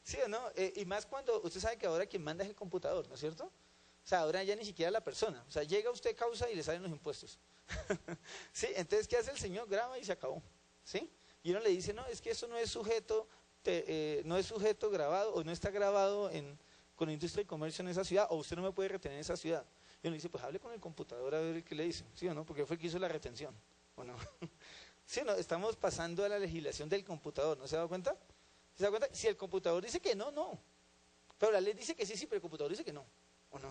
¿Sí o no? Y más cuando usted sabe que ahora quien manda es el computador, ¿no es cierto? O sea, ahora ya ni siquiera la persona. O sea, llega usted, causa y le salen los impuestos. ¿Sí? Entonces, ¿qué hace el señor? Graba y se acabó. ¿Sí? Y uno le dice, no, es que eso no es sujeto, no es sujeto grabado o no está grabado con industria y comercio en esa ciudad, o usted no me puede retener en esa ciudad. Y uno dice, pues hable con el computador a ver qué le dice. ¿Sí o no? Porque fue el que hizo la retención. ¿O no? ¿Sí o no? Estamos pasando a la legislación del computador. ¿No se ha dado cuenta? ¿Se da cuenta? Si el computador dice que no, no. Pero la ley dice que sí, sí, pero el computador dice que no. ¿O no?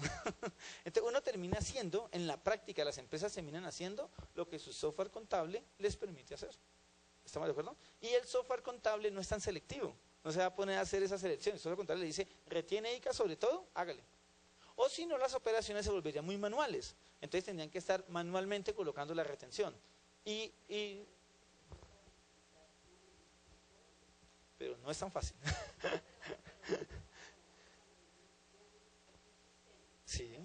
Entonces uno termina haciendo, en la práctica las empresas terminan haciendo lo que su software contable les permite hacer. ¿Estamos de acuerdo? Y el software contable no es tan selectivo. No se va a poner a hacer esa selección. El software contable le dice, retiene ICA sobre todo, hágale. O si no, las operaciones se volverían muy manuales. Entonces tendrían que estar manualmente colocando la retención. Pero no es tan fácil. Sí.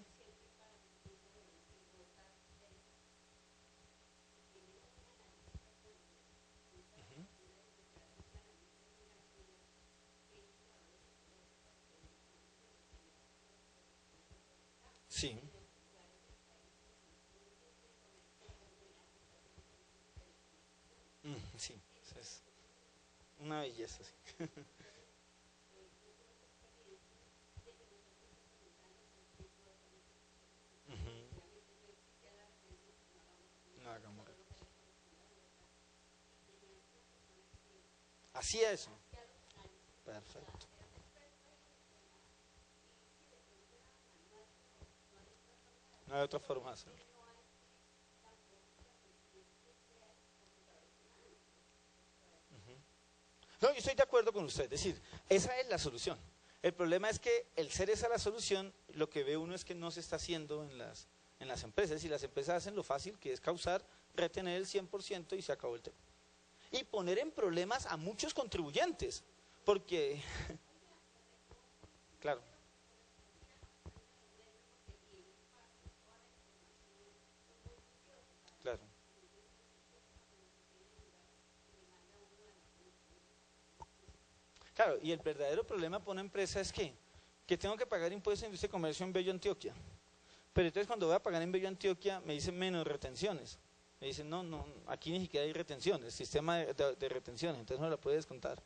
Sí. Sí. Es una belleza. Sí. No hagamos. Así es. Perfecto. No hay otra forma de hacerlo. No, yo estoy de acuerdo con usted. Es decir, esa es la solución. El problema es que el ser esa la solución, lo que ve uno es que no se está haciendo en las empresas. Es decir, las empresas hacen lo fácil, que es causar, retener el 100% y se acabó el tema. Y poner en problemas a muchos contribuyentes. Porque, claro. Claro. Claro, y el verdadero problema para una empresa es que tengo que pagar impuestos de industria y comercio en Bello, Antioquia. Pero entonces cuando voy a pagar en Bello, Antioquia, me dicen menos retenciones. Me dicen, no, no, aquí ni siquiera hay retenciones, sistema de retenciones, entonces no la puede descontar.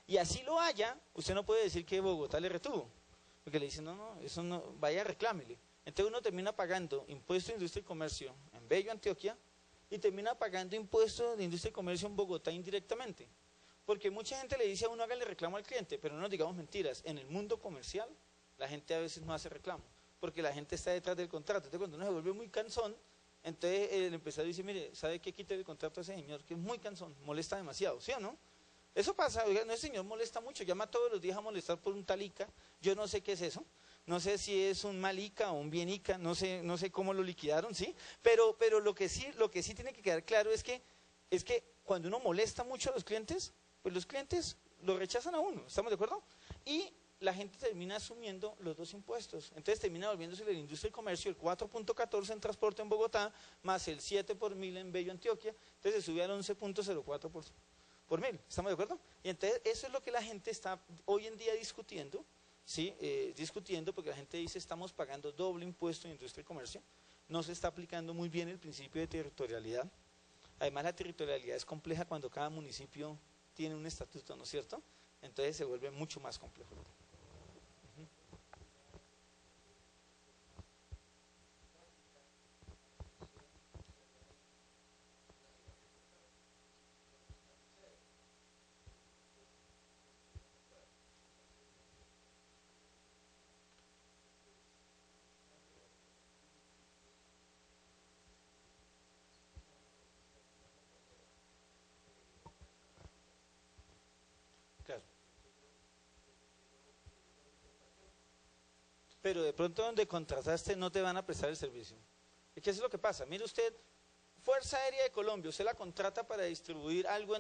Y así lo haya, usted no puede decir que Bogotá le retuvo. Porque le dicen, no, no, eso no, vaya, reclámele. Entonces uno termina pagando impuestos de industria y comercio en Bello, Antioquia, y termina pagando impuestos de industria y comercio en Bogotá indirectamente. Porque mucha gente le dice a uno, hágale reclamo al cliente, pero no nos digamos mentiras. En el mundo comercial, la gente a veces no hace reclamo, porque la gente está detrás del contrato. Entonces, cuando uno se vuelve muy cansón, entonces el empresario dice, mire, ¿sabe qué? Quite el contrato a ese señor, que es muy cansón, molesta demasiado, ¿sí o no? Eso pasa, oiga, no, ese señor molesta mucho, llama todos los días a molestar por un tal ICA. Yo no sé qué es eso. No sé si es un mal ICA o un bien ICA, no sé cómo lo liquidaron, ¿sí? Pero lo que sí tiene que quedar claro es que cuando uno molesta mucho a los clientes, pues los clientes lo rechazan a uno, ¿estamos de acuerdo? Y la gente termina asumiendo los dos impuestos. Entonces termina volviéndose la industria y comercio el 4.14 en transporte en Bogotá, más el 7 por mil en Bello, Antioquia, entonces se sube al 11.04 por mil, ¿estamos de acuerdo? Y entonces eso es lo que la gente está hoy en día discutiendo, ¿sí? Discutiendo porque la gente dice estamos pagando doble impuesto en industria y comercio, no se está aplicando muy bien el principio de territorialidad. Además la territorialidad es compleja cuando cada municipio tiene un estatuto, ¿no es cierto? Entonces se vuelve mucho más complejo. pero de pronto donde contrataste no te van a prestar el servicio. ¿Y qué es lo que pasa? Mire usted, Fuerza Aérea de Colombia, usted la contrata para distribuir algo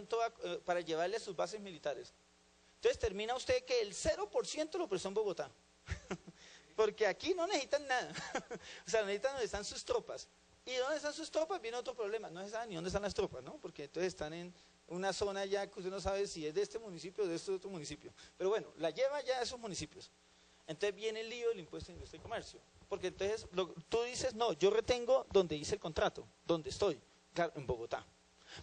para llevarle a sus bases militares. Entonces termina usted que el 0% lo prestó en Bogotá. Porque aquí no necesitan nada. O sea, necesitan donde están sus tropas. Y donde están sus tropas viene otro problema. No se sabe ni dónde están las tropas, ¿no? Porque entonces están en una zona ya que usted no sabe si es de este municipio o de este otro municipio. Pero bueno, la lleva ya a esos municipios. Entonces viene el lío del impuesto de industria y comercio. Porque entonces tú dices, no, yo retengo donde hice el contrato, donde estoy, claro, en Bogotá.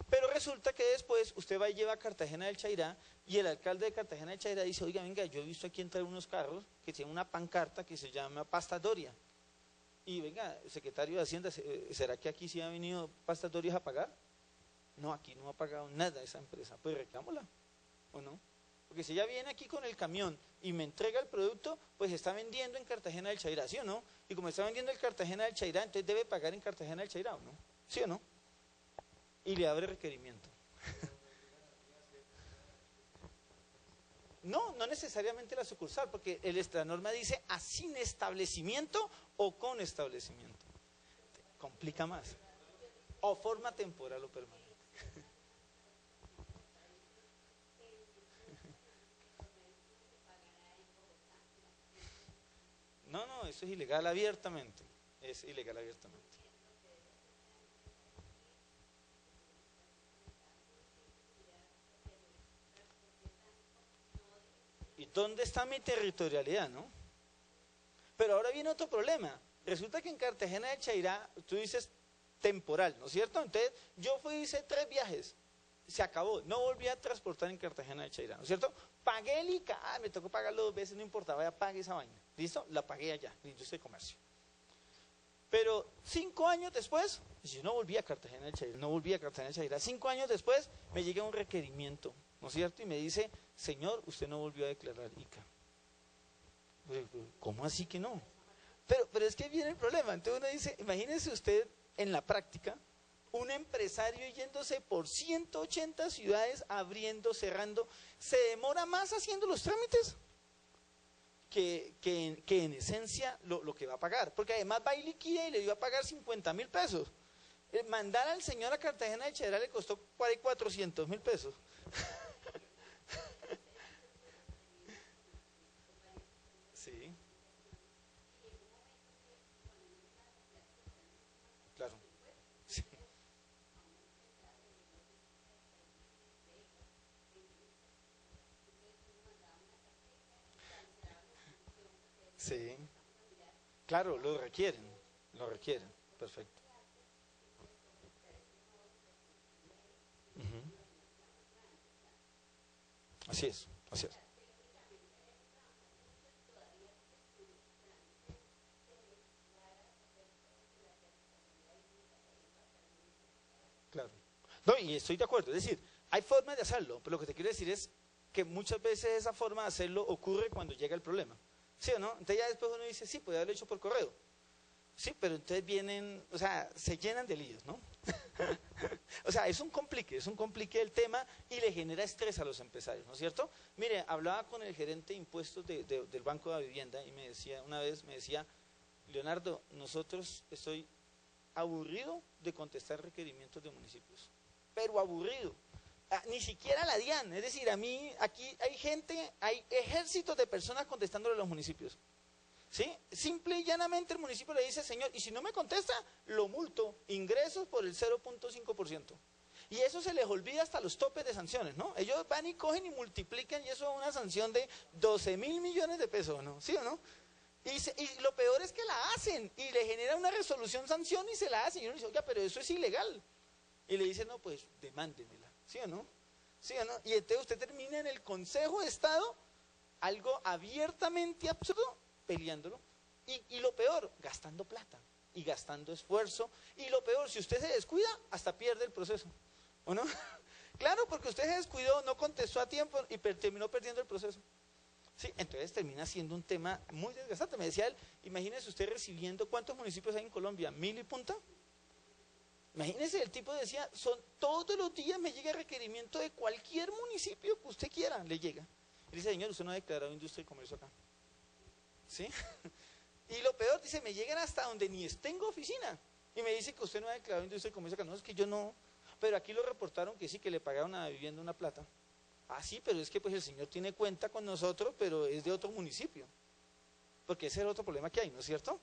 Pero resulta que después usted va y lleva a Cartagena del Chairá y el alcalde de Cartagena del Chairá dice, oiga, venga, yo he visto aquí entrar unos carros que tienen una pancarta que se llama Pasta Doria. Y venga, secretario de Hacienda, ¿será que aquí sí ha venido Pasta Doria a pagar? No, aquí no ha pagado nada esa empresa, pues reclámala, ¿o no? Porque si ella viene aquí con el camión y me entrega el producto, pues está vendiendo en Cartagena del Chairá, ¿sí o no? Y como está vendiendo en Cartagena del Chairá, entonces debe pagar en Cartagena del Chairá, ¿o no? ¿Sí o no? Y le abre requerimiento. No, no necesariamente la sucursal, porque la norma dice a sin establecimiento o con establecimiento. Complica más. O forma temporal o permanente. No, no, eso es ilegal abiertamente. Es ilegal abiertamente. ¿Y dónde está mi territorialidad, no? Pero ahora viene otro problema. Resulta que en Cartagena del Chairá, tú dices temporal, ¿no es cierto? Entonces, yo hice 3 viajes, se acabó, no volví a transportar en Cartagena del Chairá, ¿no es cierto? Pagué el ICA, me tocó pagarlo 2 veces, no importaba, ya pagué esa vaina, ¿listo? La pagué allá, la industria de comercio. Pero 5 años después, yo no volví a Cartagena del Chairá, no volví a Cartagena del Chairá. 5 años después me llega un requerimiento, ¿no es cierto? Y me dice, señor, usted no volvió a declarar ICA. ¿Cómo así que no? Pero es que viene el problema. Entonces uno dice, imagínese usted en la práctica, un empresario yéndose por 180 ciudades, abriendo, cerrando, se demora más haciendo los trámites que en esencia lo que va a pagar. Porque además va y liquida y le iba a pagar 50.000 pesos. Mandar al señor a Cartagena de Chairá le costó 400.000 pesos. Sí. Claro. Sí. Sí. Claro, lo requieren. Lo requieren. Perfecto. Ujú. Así es. Así es. Claro. No, y estoy de acuerdo. Es decir, hay formas de hacerlo, pero lo que te quiero decir es que muchas veces esa forma de hacerlo ocurre cuando llega el problema. ¿Sí o no? Entonces ya después uno dice, sí, puede haberlo hecho por correo. Sí, pero entonces vienen, o sea, se llenan de líos, ¿no? O sea, es un complique el tema y le genera estrés a los empresarios, ¿no es cierto? Mire, hablaba con el gerente de impuestos del Banco de la Vivienda y me decía, una vez me decía, Leonardo, estoy aburrido de contestar requerimientos de municipios, pero aburrido. Ni siquiera la DIAN, es decir, a mí aquí hay ejércitos de personas contestándole a los municipios. ¿Sí? Simple y llanamente el municipio le dice, señor, y si no me contesta, lo multo, ingresos por el 0.5%. Y eso se les olvida hasta los topes de sanciones, ¿no? Ellos van y cogen y multiplican y eso es una sanción de 12.000 millones de pesos, ¿no? ¿Sí o no? Y lo peor es que la hacen y le genera una resolución sanción y se la hacen. Y uno dice, oiga, pero eso es ilegal. Y le dice, no, pues demándemela, ¿sí o no? ¿Sí o no? Y entonces usted termina en el Consejo de Estado, algo abiertamente absurdo, peleándolo. Y lo peor, gastando plata y gastando esfuerzo. Y lo peor, si usted se descuida, hasta pierde el proceso, ¿o no? Claro, porque usted se descuidó, no contestó a tiempo y terminó perdiendo el proceso. Sí, entonces termina siendo un tema muy desgastante. Me decía él, imagínese usted recibiendo, ¿cuántos municipios hay en Colombia? ¿1000 y punta? Imagínese, el tipo decía, todos los días me llega requerimiento de cualquier municipio que usted quiera, le llega. Y dice, señor, usted no ha declarado industria y comercio acá. ¿Sí? Y lo peor, dice, me llegan hasta donde ni tengo oficina. Y me dice que usted no ha declarado industria y comercio acá. No, es que yo no. Pero aquí lo reportaron que sí, que le pagaron a la vivienda una plata. Ah, sí, pero es que pues el señor tiene cuenta con nosotros, pero es de otro municipio. Porque ese es el otro problema que hay, ¿no es cierto?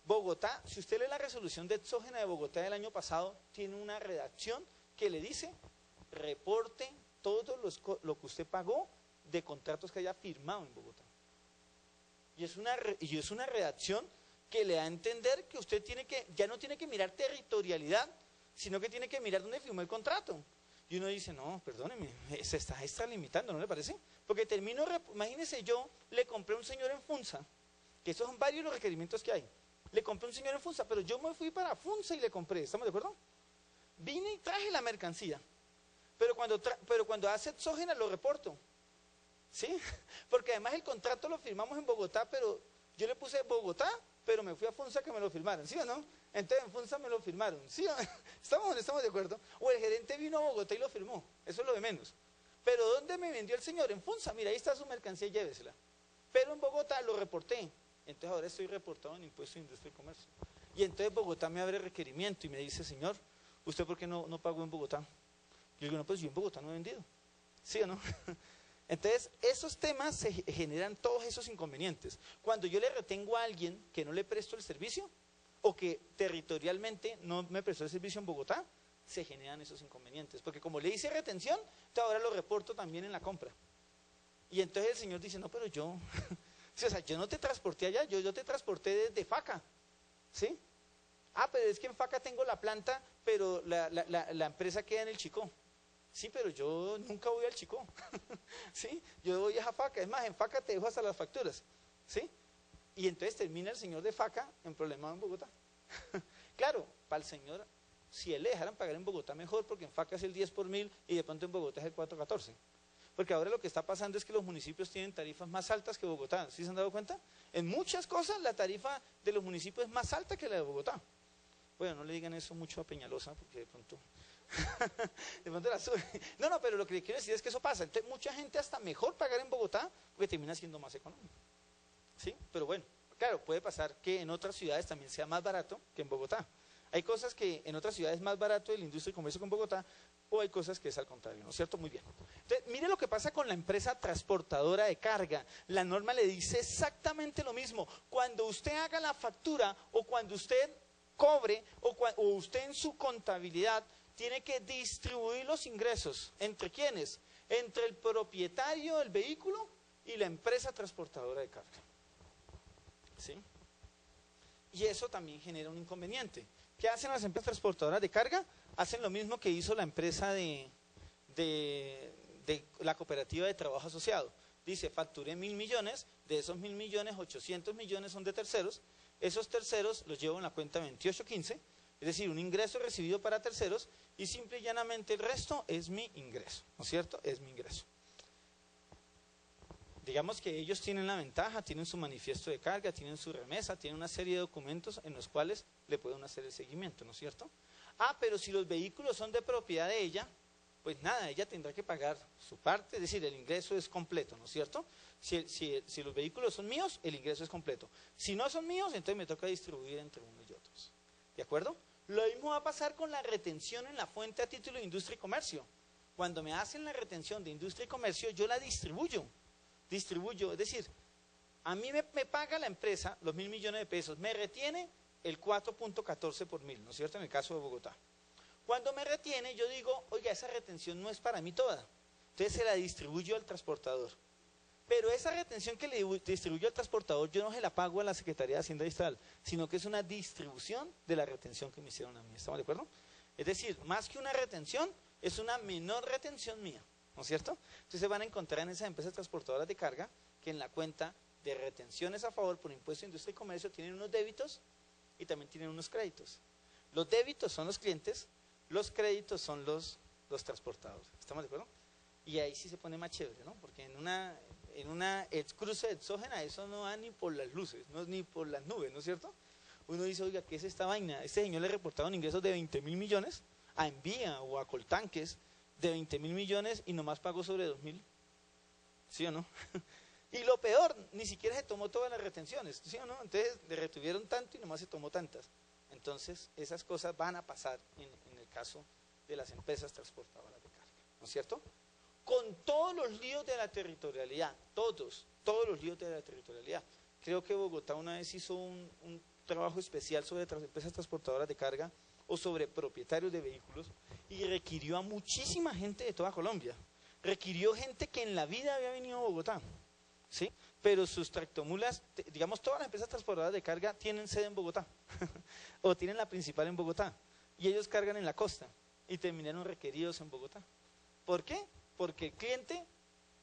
Bogotá, si usted lee la resolución de exógena de Bogotá del año pasado, tiene una redacción que le dice, reporte todo lo que usted pagó de contratos que haya firmado en Bogotá. Y es una redacción que le da a entender que usted ya no tiene que mirar territorialidad, sino que tiene que mirar dónde firmó el contrato. Y uno dice, no, perdóneme, se está extralimitando, ¿no le parece? Porque imagínese, yo le compré a un señor en Funza, que estos son varios los requerimientos que hay. Le compré a un señor en Funza, pero yo me fui para Funza y le compré, ¿estamos de acuerdo? Vine y traje la mercancía, pero cuando hace exógena lo reporto, ¿sí? Porque además el contrato lo firmamos en Bogotá, pero yo le puse Bogotá, pero me fui a Funza que me lo firmaron, ¿sí o no? Entonces en Funza me lo firmaron, ¿sí o no? ¿Estamos de acuerdo? O el gerente vino a Bogotá y lo firmó, eso es lo de menos. Pero ¿dónde me vendió el señor? En Funza, mira, ahí está su mercancía, llévesela. Pero en Bogotá lo reporté, entonces ahora estoy reportado en Impuesto de Industria y Comercio. Y entonces Bogotá me abre requerimiento y me dice, señor, ¿usted por qué no pagó en Bogotá? Yo digo, no, pues yo en Bogotá no he vendido, ¿sí o no? Entonces, esos temas se generan todos esos inconvenientes. Cuando yo le retengo a alguien que no le presto el servicio, o que territorialmente no me prestó el servicio en Bogotá, se generan esos inconvenientes. Porque como le hice retención, ahora lo reporto también en la compra. Y entonces el señor dice, no, pero yo, sí, o sea, yo no te transporté allá, yo te transporté desde Faca, ¿sí? Ah, pero es que en Faca tengo la planta, pero la empresa queda en el Chicó. Sí, pero yo nunca voy al Chicó, ¿sí? Yo voy a Faca, es más, en Faca te dejo hasta las facturas, ¿sí? Y entonces termina el señor de Faca en problema en Bogotá. Claro, para el señor, si él le dejaran pagar en Bogotá mejor, porque en Faca es el 10 por mil y de pronto en Bogotá es el 414. Porque ahora lo que está pasando es que los municipios tienen tarifas más altas que Bogotá, ¿sí se han dado cuenta? En muchas cosas la tarifa de los municipios es más alta que la de Bogotá. Bueno, no le digan eso mucho a Peñalosa, porque de pronto la sube. No, pero lo que le quiero decir es que eso pasa. Entonces, mucha gente hasta mejor pagar en Bogotá, porque termina siendo más económico. ¿Sí? Pero bueno, claro, puede pasar que en otras ciudades también sea más barato que en Bogotá. Hay cosas que en otras ciudades es más barato de la industria y comercio que en Bogotá, o hay cosas que es al contrario, ¿no es cierto? Muy bien. Entonces, mire lo que pasa con la empresa transportadora de carga. La norma le dice exactamente lo mismo. Cuando usted haga la factura o cuando usted cobre o usted en su contabilidad tiene que distribuir los ingresos. ¿Entre quiénes? Entre el propietario del vehículo y la empresa transportadora de carga. ¿Sí? Y eso también genera un inconveniente. ¿Qué hacen las empresas transportadoras de carga? Hacen lo mismo que hizo la empresa de la cooperativa de trabajo asociado. Dice, facturé 1.000 millones, de esos 1.000 millones, 800 millones son de terceros, esos terceros los llevo en la cuenta 2815, es decir, un ingreso recibido para terceros, y simple y llanamente el resto es mi ingreso, ¿no es cierto? Es mi ingreso. Digamos que ellos tienen la ventaja, tienen su manifiesto de carga, tienen su remesa, tienen una serie de documentos en los cuales le pueden hacer el seguimiento, ¿no es cierto? Ah, pero si los vehículos son de propiedad de ella, pues nada, ella tendrá que pagar su parte, es decir, el ingreso es completo, ¿no es cierto? Si los vehículos son míos, el ingreso es completo. Si no son míos, entonces me toca distribuir entre unos y otros. ¿De acuerdo? Lo mismo va a pasar con la retención en la fuente a título de industria y comercio. Cuando me hacen la retención de industria y comercio, yo la distribuyo, es decir, a mí me paga la empresa los 1.000 millones de pesos, me retiene el 4.14 por mil, ¿no es cierto? En el caso de Bogotá. Cuando me retiene, yo digo, oiga, esa retención no es para mí toda, entonces se la distribuyo al transportador. Pero esa retención que le distribuyo al transportador, yo no se la pago a la Secretaría de Hacienda Distrital, sino que es una distribución de la retención que me hicieron a mí, ¿estamos de acuerdo? Es decir, más que una retención, es una menor retención mía, ¿no es cierto? Entonces se van a encontrar en esas empresas transportadoras de carga que en la cuenta de retenciones a favor por impuesto de industria y comercio tienen unos débitos y también tienen unos créditos. Los débitos son los clientes, los créditos son los transportadores, ¿estamos de acuerdo? Y ahí sí se pone más chévere, ¿no? Porque en una cruce exógena eso no va ni por las luces, no ni por las nubes, ¿no es cierto? Uno dice, oiga, ¿qué es esta vaina? Este señor le reportaron ingresos de 20.000 millones a Envía o a Coltanques de 20.000 millones y nomás pagó sobre 2.000, ¿sí o no? Y lo peor, ni siquiera se tomó todas las retenciones, ¿sí o no? Entonces le retuvieron tanto y nomás se tomó tantas. Entonces esas cosas van a pasar en el caso de las empresas transportadoras de carga, ¿no es cierto? Con todos los líos de la territorialidad, todos los líos de la territorialidad. Creo que Bogotá una vez hizo un trabajo especial sobre empresas transportadoras de carga o sobre propietarios de vehículos y requirió a muchísima gente de toda Colombia. Requirió gente que en la vida había venido a Bogotá, ¿sí? Pero sus tractomulas, digamos, todas las empresas transportadoras de carga tienen sede en Bogotá o tienen la principal en Bogotá y ellos cargan en la costa y terminaron requeridos en Bogotá. ¿Por qué? Porque el cliente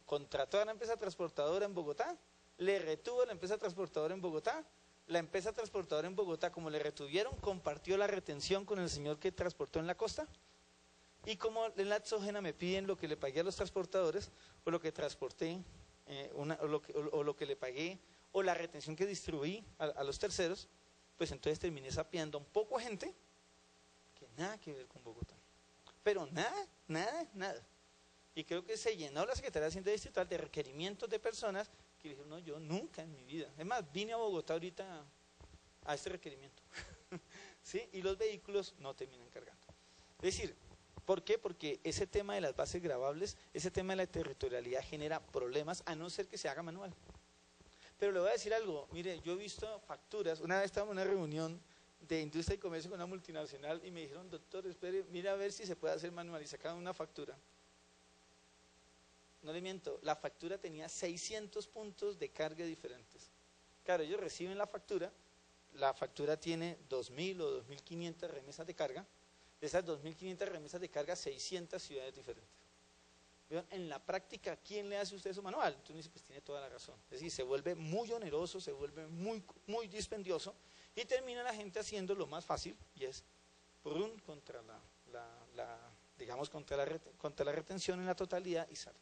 contrató a la empresa transportadora en Bogotá, le retuvo a la empresa transportadora en Bogotá, la empresa transportadora en Bogotá, como le retuvieron, compartió la retención con el señor que transportó en la costa, y como en la exógena me piden lo que le pagué a los transportadores, o lo que transporté, o lo que le pagué, o la retención que distribuí a los terceros, pues entonces terminé sapeando un poco a gente que nada que ver con Bogotá. Pero nada. Y creo que se llenó la Secretaría de Hacienda Distrital de requerimientos de personas que dijeron, no, yo nunca en mi vida. Es más, vine a Bogotá ahorita a este requerimiento. ¿Sí? Y los vehículos no terminan cargando. Es decir, ¿por qué? Porque ese tema de las bases gravables, ese tema de la territorialidad genera problemas, a no ser que se haga manual. Pero le voy a decir algo, mire, yo he visto facturas, una vez estábamos en una reunión de industria y comercio con una multinacional y me dijeron, doctor, espere, mira a ver si se puede hacer manual, y sacaban una factura. No le miento, la factura tenía 600 puntos de carga diferentes. Claro, ellos reciben la factura tiene 2.000 o 2.500 remesas de carga, de esas 2.500 remesas de carga, 600 ciudades diferentes. ¿Vieron? En la práctica, ¿quién le hace usted eso manual? Entonces dice, pues tiene toda la razón. Es decir, se vuelve muy oneroso, se vuelve muy dispendioso y termina la gente haciendo lo más fácil y es prun contra contra la retención en la totalidad y sale.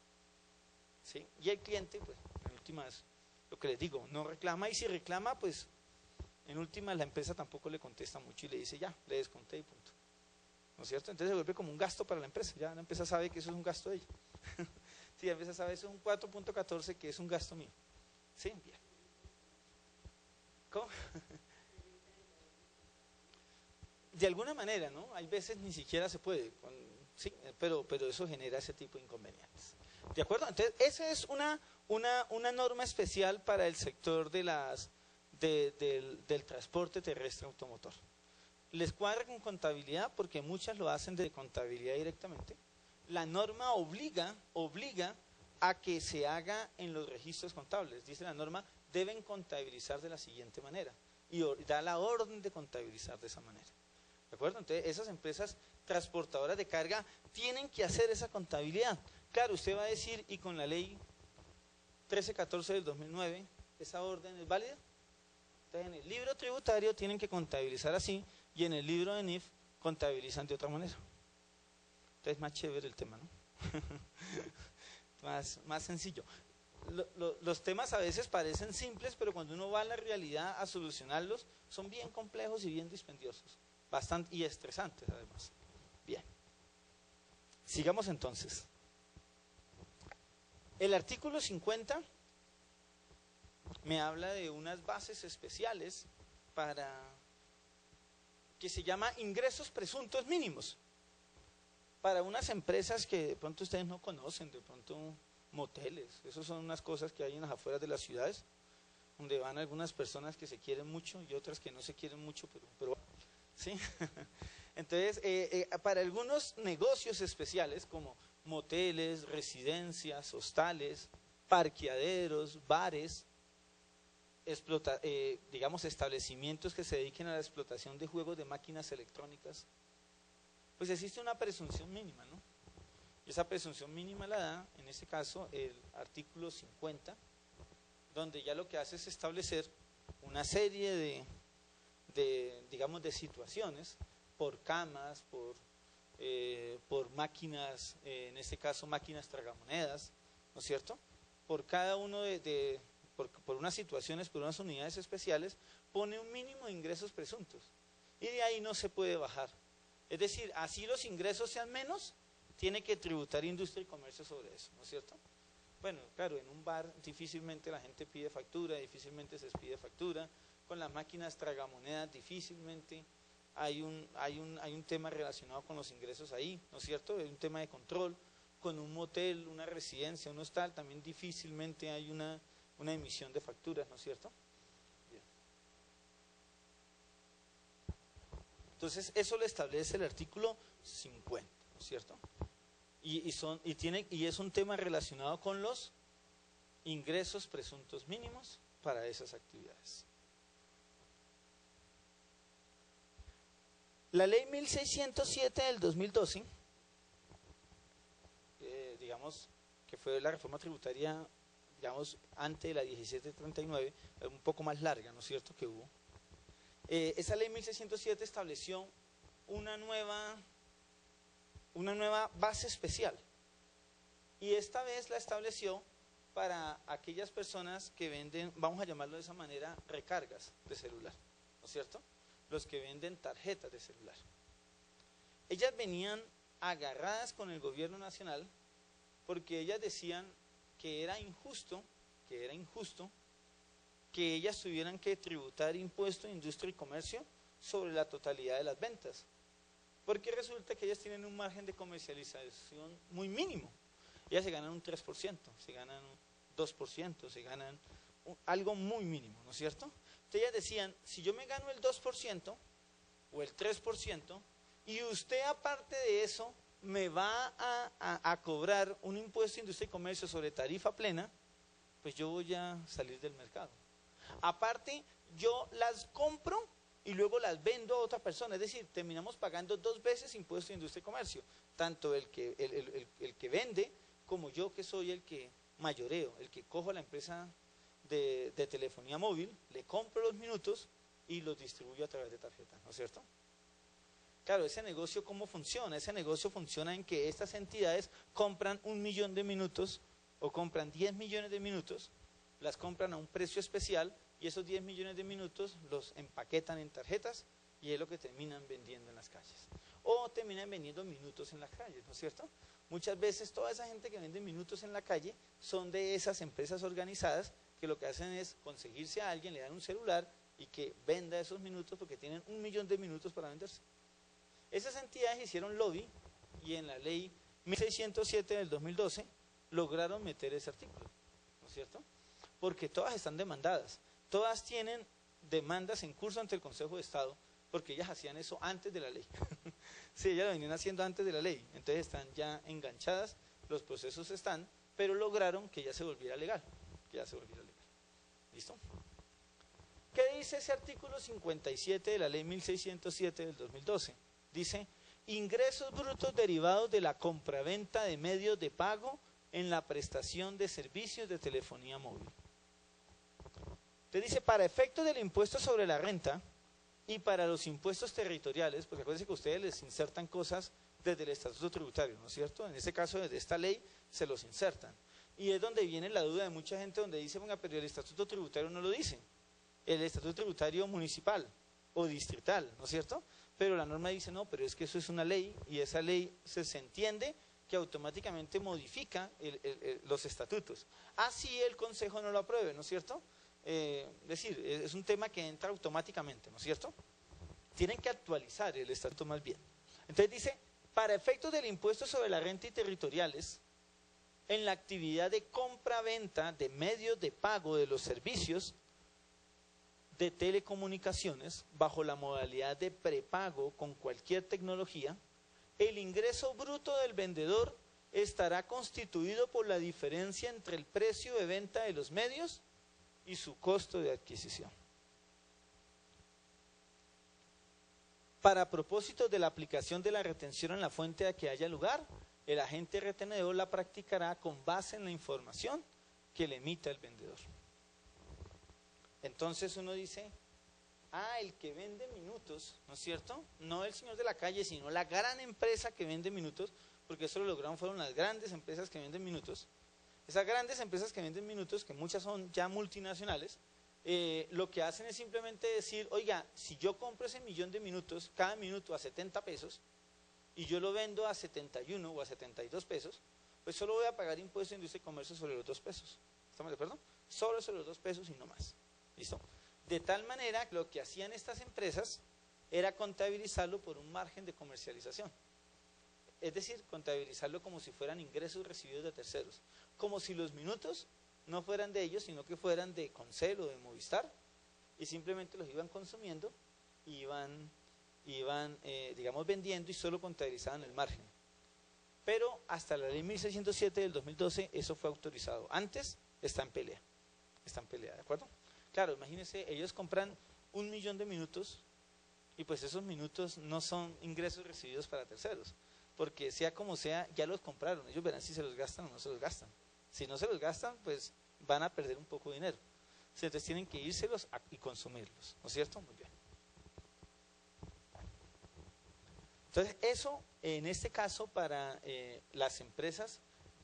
¿Sí? Y el cliente, pues, en últimas, lo que les digo, no reclama, y si reclama, pues, en últimas la empresa tampoco le contesta mucho y le dice, ya, le desconté y punto. ¿No es cierto? Entonces se vuelve como un gasto para la empresa, ya la empresa sabe que eso es un gasto de ella. Sí, la empresa sabe, eso es un 4.14 que es un gasto mío. ¿Sí? Bien. ¿Cómo? De alguna manera, ¿no? Hay veces ni siquiera se puede, sí, pero eso genera ese tipo de inconvenientes. ¿De acuerdo? Entonces, esa es una norma especial para el sector de del transporte terrestre automotor. Les cuadra con contabilidad porque muchas lo hacen de contabilidad directamente. La norma obliga a que se haga en los registros contables. Dice la norma, deben contabilizar de la siguiente manera. Y da la orden de contabilizar de esa manera. ¿De acuerdo? Entonces, esas empresas transportadoras de carga tienen que hacer esa contabilidad. Claro, usted va a decir, y con la ley 1314 del 2009, ¿esa orden es válida? Entonces, en el libro tributario tienen que contabilizar así, y en el libro de NIF contabilizan de otra manera. Entonces, más chévere el tema, ¿no? más sencillo. Los temas a veces parecen simples, pero cuando uno va a la realidad a solucionarlos, son bien complejos y bien dispendiosos. Bastante, y estresantes además. Bien. Sigamos entonces. El artículo 50 me habla de unas bases especiales para que se llama ingresos presuntos mínimos. Para unas empresas que de pronto ustedes no conocen, de pronto moteles, esas son unas cosas que hay en las afueras de las ciudades, donde van algunas personas que se quieren mucho y otras que no se quieren mucho, pero ¿sí? Entonces, para algunos negocios especiales como moteles, residencias, hostales, parqueaderos, bares, digamos establecimientos que se dediquen a la explotación de juegos de máquinas electrónicas, pues existe una presunción mínima, ¿no? Y esa presunción mínima la da, en este caso, el artículo 50, donde ya lo que hace es establecer una serie digamos, de situaciones, por camas, por máquinas, en este caso máquinas tragamonedas, ¿no es cierto? Por cada uno por unas situaciones, por unas unidades especiales, pone un mínimo de ingresos presuntos. Y de ahí no se puede bajar. Es decir, así los ingresos sean menos, tiene que tributar industria y comercio sobre eso, ¿no es cierto? Bueno, claro, en un bar difícilmente la gente pide factura, difícilmente se pide factura, con las máquinas tragamonedas difícilmente hay un tema relacionado con los ingresos ahí, ¿no es cierto? Hay un tema de control, con un motel, una residencia, un hostal, también difícilmente hay una emisión de facturas, ¿no es cierto? Bien. Entonces, eso lo establece el artículo 50, ¿no es cierto? Y es un tema relacionado con los ingresos presuntos mínimos para esas actividades. La ley 1607 del 2012, digamos que fue la reforma tributaria, digamos, antes de la 1739, un poco más larga, ¿no es cierto?, que hubo. Esa ley 1607 estableció una nueva base especial, y esta vez la estableció para aquellas personas que venden, vamos a llamarlo de esa manera, recargas de celular, ¿no es cierto?, los que venden tarjetas de celular. Ellas venían agarradas con el gobierno nacional porque ellas decían que era injusto que ellas tuvieran que tributar impuesto de industria y comercio sobre la totalidad de las ventas, porque resulta que ellas tienen un margen de comercialización muy mínimo. Ellas se ganan un 3%, se ganan un 2%, se ganan algo muy mínimo, ¿no es cierto? Entonces ellas decían, si yo me gano el 2% o el 3%, y usted aparte de eso me va a cobrar un impuesto de industria y comercio sobre tarifa plena, pues yo voy a salir del mercado. Aparte, yo las compro y luego las vendo a otra persona, es decir, terminamos pagando 2 veces impuesto de industria y comercio, tanto el que vende como yo, que soy el que mayoreo, el que cojo a la empresa de telefonía móvil, le compro los minutos y los distribuyo a través de tarjetas, ¿no es cierto? Claro, ese negocio, ¿cómo funciona? Ese negocio funciona en que estas entidades compran 1 millón de minutos o compran 10 millones de minutos, las compran a un precio especial y esos 10 millones de minutos los empaquetan en tarjetas y es lo que terminan vendiendo en las calles. O terminan vendiendo minutos en las calles, ¿no es cierto? Muchas veces toda esa gente que vende minutos en la calle son de esas empresas organizadas que lo que hacen es conseguirse a alguien, le dan un celular y que venda esos minutos porque tienen 1 millón de minutos para venderse. Esas entidades hicieron lobby y en la ley 1607 del 2012 lograron meter ese artículo, ¿no es cierto? Porque todas están demandadas, todas tienen demandas en curso ante el Consejo de Estado, porque ellas hacían eso antes de la ley. Sí, ellas lo venían haciendo antes de la ley, entonces están ya enganchadas, los procesos están, pero lograron que ya se volviera legal, ¿Listo? ¿Qué dice ese artículo 57 de la ley 1607 del 2012? Dice, ingresos brutos derivados de la compraventa de medios de pago en la prestación de servicios de telefonía móvil. Entonces dice, para efectos del impuesto sobre la renta y para los impuestos territoriales, porque acuérdense que ustedes les insertan cosas desde el estatuto tributario, ¿no es cierto? En este caso, desde esta ley, se los insertan. Y es donde viene la duda de mucha gente, donde dice, venga, pero el estatuto tributario no lo dice. El estatuto tributario municipal o distrital, ¿no es cierto? Pero la norma dice, no, pero es que eso es una ley y esa ley se entiende que automáticamente modifica los estatutos. Así el Consejo no lo apruebe, ¿no es cierto? Es decir, es un tema que entra automáticamente, ¿no es cierto? Tienen que actualizar el estatuto más bien. Entonces dice, para efectos del impuesto sobre la renta y territoriales, en la actividad de compra-venta de medios de pago de los servicios de telecomunicaciones bajo la modalidad de prepago con cualquier tecnología, el ingreso bruto del vendedor estará constituido por la diferencia entre el precio de venta de los medios y su costo de adquisición. Para propósitos de la aplicación de la retención en la fuente a que haya lugar, el agente retenedor la practicará con base en la información que le emita el vendedor. Entonces uno dice, el que vende minutos, ¿no es cierto? No el señor de la calle, sino la gran empresa que vende minutos, porque eso lo lograron fueron las grandes empresas que venden minutos. Esas grandes empresas que venden minutos, que muchas son ya multinacionales, lo que hacen es simplemente decir, oiga, si yo compro ese 1 millón de minutos, cada minuto a 70 pesos, y yo lo vendo a 71 o a 72 pesos, pues solo voy a pagar impuesto de industria y comercio sobre los 2 pesos. ¿Estamos de acuerdo? Solo sobre los 2 pesos y no más. ¿Listo? De tal manera que lo que hacían estas empresas era contabilizarlo por un margen de comercialización. Es decir, contabilizarlo como si fueran ingresos recibidos de terceros. Como si los minutos no fueran de ellos, sino que fueran de Concel o de Movistar, y simplemente los iban consumiendo, iban digamos, vendiendo y solo contabilizaban el margen. Pero hasta la ley 1607 del 2012 eso fue autorizado. Antes está en pelea, ¿de acuerdo? Claro, imagínense, ellos compran 1 millón de minutos y pues esos minutos no son ingresos recibidos para terceros, porque sea como sea, ya los compraron, ellos verán si se los gastan o no se los gastan. Si no se los gastan, pues van a perder un poco de dinero. Entonces tienen que írselos y consumirlos, ¿no es cierto? Muy bien. Entonces eso, en este caso, para las empresas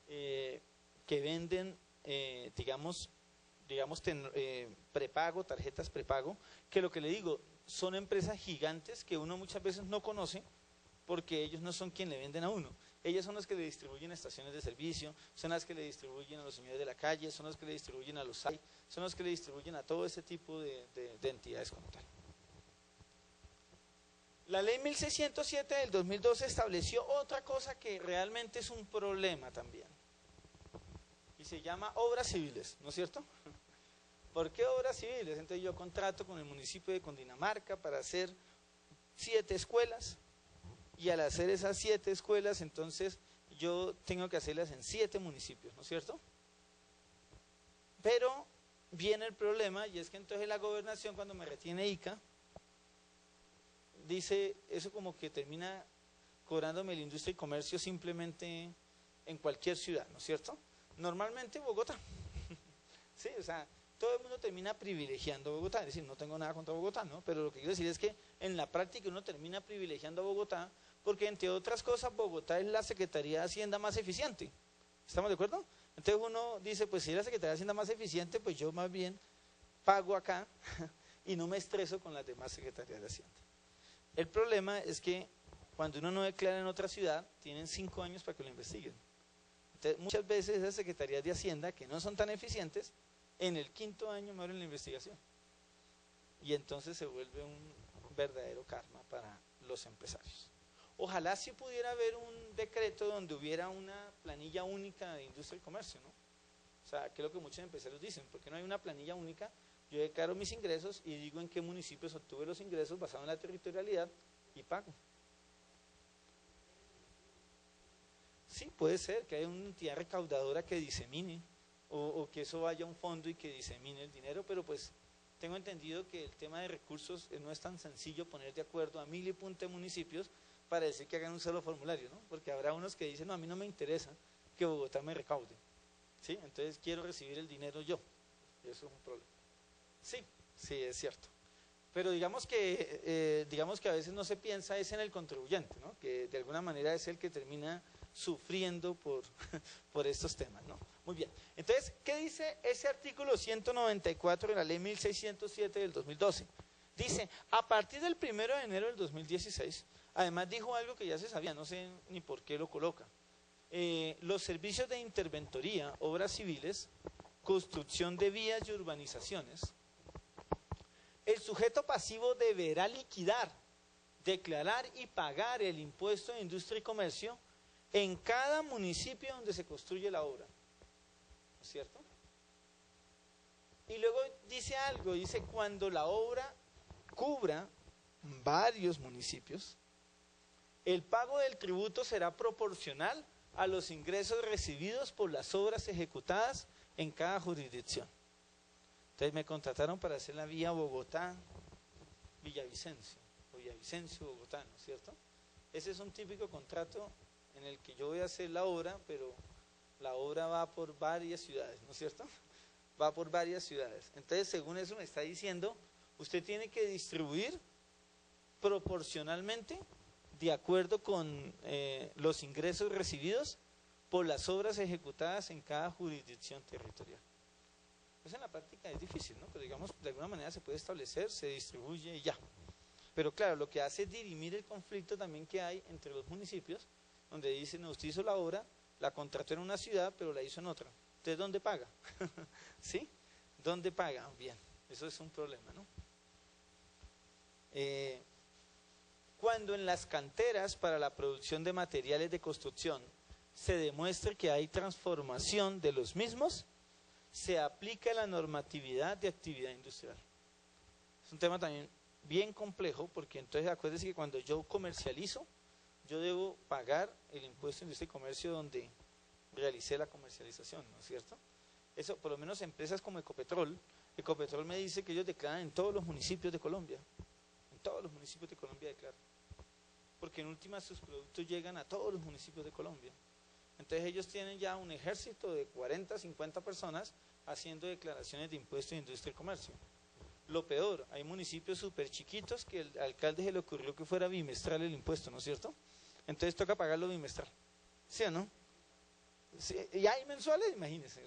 que venden, digamos prepago, tarjetas prepago, que lo que le digo, son empresas gigantes que uno muchas veces no conoce porque ellos no son quien le venden a uno. Ellas son las que le distribuyen a estaciones de servicio, son las que le distribuyen a los señores de la calle, son las que le distribuyen a los SAI, son las que le distribuyen a todo ese tipo de entidades como tal. La ley 1607 del 2012 estableció otra cosa que realmente es un problema también. Y se llama obras civiles, ¿no es cierto? ¿Por qué obras civiles? Entonces yo contrato con el municipio de Cundinamarca para hacer 7 escuelas. Y al hacer esas 7 escuelas, entonces yo tengo que hacerlas en 7 municipios, ¿no es cierto? Pero viene el problema, y es que entonces la gobernación, cuando me retiene ICA, dice eso como que termina cobrándome la industria y comercio simplemente en cualquier ciudad, ¿no es cierto? Normalmente Bogotá. Sí, o sea, todo el mundo termina privilegiando Bogotá, es decir, no tengo nada contra Bogotá, ¿no? Pero lo que quiero decir es que en la práctica uno termina privilegiando a Bogotá porque, entre otras cosas, Bogotá es la Secretaría de Hacienda más eficiente. ¿Estamos de acuerdo? Entonces uno dice, pues si es la Secretaría de Hacienda más eficiente, pues yo más bien pago acá y no me estreso con las demás Secretarías de Hacienda. El problema es que cuando uno no declara en otra ciudad, tienen 5 años para que lo investiguen. Entonces, muchas veces esas Secretarías de Hacienda, que no son tan eficientes, en el 5.º año me abren la investigación. Y entonces se vuelve un verdadero karma para los empresarios. Ojalá si pudiera haber un decreto donde hubiera una planilla única de industria y comercio, ¿no? O sea, que es lo que muchos empresarios dicen, porque no hay una planilla única. Yo declaro mis ingresos y digo en qué municipios obtuve los ingresos basado en la territorialidad y pago. Sí, puede ser que haya una entidad recaudadora que disemine o que eso vaya a un fondo y que disemine el dinero, pero pues tengo entendido que el tema de recursos no es tan sencillo poner de acuerdo a 1000 y punta de municipios para decir que hagan un solo formulario, ¿no? Porque habrá unos que dicen, no, a mí no me interesa que Bogotá me recaude, ¿sí? Entonces quiero recibir el dinero yo. Eso es un problema. Sí, sí, es cierto. Pero digamos que a veces no se piensa es en el contribuyente, ¿no? Que de alguna manera es el que termina sufriendo por estos temas, ¿no? Muy bien. Entonces, ¿qué dice ese artículo 194 de la ley 1607 del 2012? Dice, a partir del 1 de enero del 2016, además dijo algo que ya se sabía, no sé ni por qué lo coloca, los servicios de interventoría, obras civiles, construcción de vías y urbanizaciones, el sujeto pasivo deberá liquidar, declarar y pagar el impuesto de industria y comercio en cada municipio donde se construye la obra. ¿No es cierto? Y luego dice algo, dice cuando la obra cubra varios municipios, el pago del tributo será proporcional a los ingresos recibidos por las obras ejecutadas en cada jurisdicción. Entonces me contrataron para hacer la vía Bogotá-Villavicencio, o Villavicencio-Bogotá, ¿no es cierto? Ese es un típico contrato en el que yo voy a hacer la obra, pero la obra va por varias ciudades, ¿no es cierto? Va por varias ciudades. Entonces, según eso me está diciendo, usted tiene que distribuir proporcionalmente de acuerdo con los ingresos recibidos por las obras ejecutadas en cada jurisdicción territorial. Pues en la práctica es difícil, ¿no? Pero digamos, de alguna manera se puede establecer, se distribuye y ya. Pero claro, lo que hace es dirimir el conflicto también que hay entre los municipios, donde dicen, no, usted hizo la obra, la contrató en una ciudad, pero la hizo en otra. Entonces, ¿dónde paga? ¿Sí? ¿Dónde paga? Bien, eso es un problema, ¿no? Cuando en las canteras para la producción de materiales de construcción se demuestre que hay transformación de los mismos, se aplica la normatividad de actividad industrial. Es un tema también bien complejo, porque entonces acuérdense que cuando yo comercializo, yo debo pagar el impuesto de industria y comercio donde realicé la comercialización, ¿no es cierto? Eso, por lo menos empresas como Ecopetrol me dice que ellos declaran en todos los municipios de Colombia, en todos los municipios de Colombia declaran, porque en últimas sus productos llegan a todos los municipios de Colombia. Entonces ellos tienen ya un ejército de 40, 50 personas haciendo declaraciones de impuestos de industria y comercio. Lo peor, hay municipios súper chiquitos que el alcalde se le ocurrió que fuera bimestral el impuesto, ¿no es cierto? Entonces toca pagarlo bimestral, ¿sí o no? Sí, y hay mensuales, imagínense,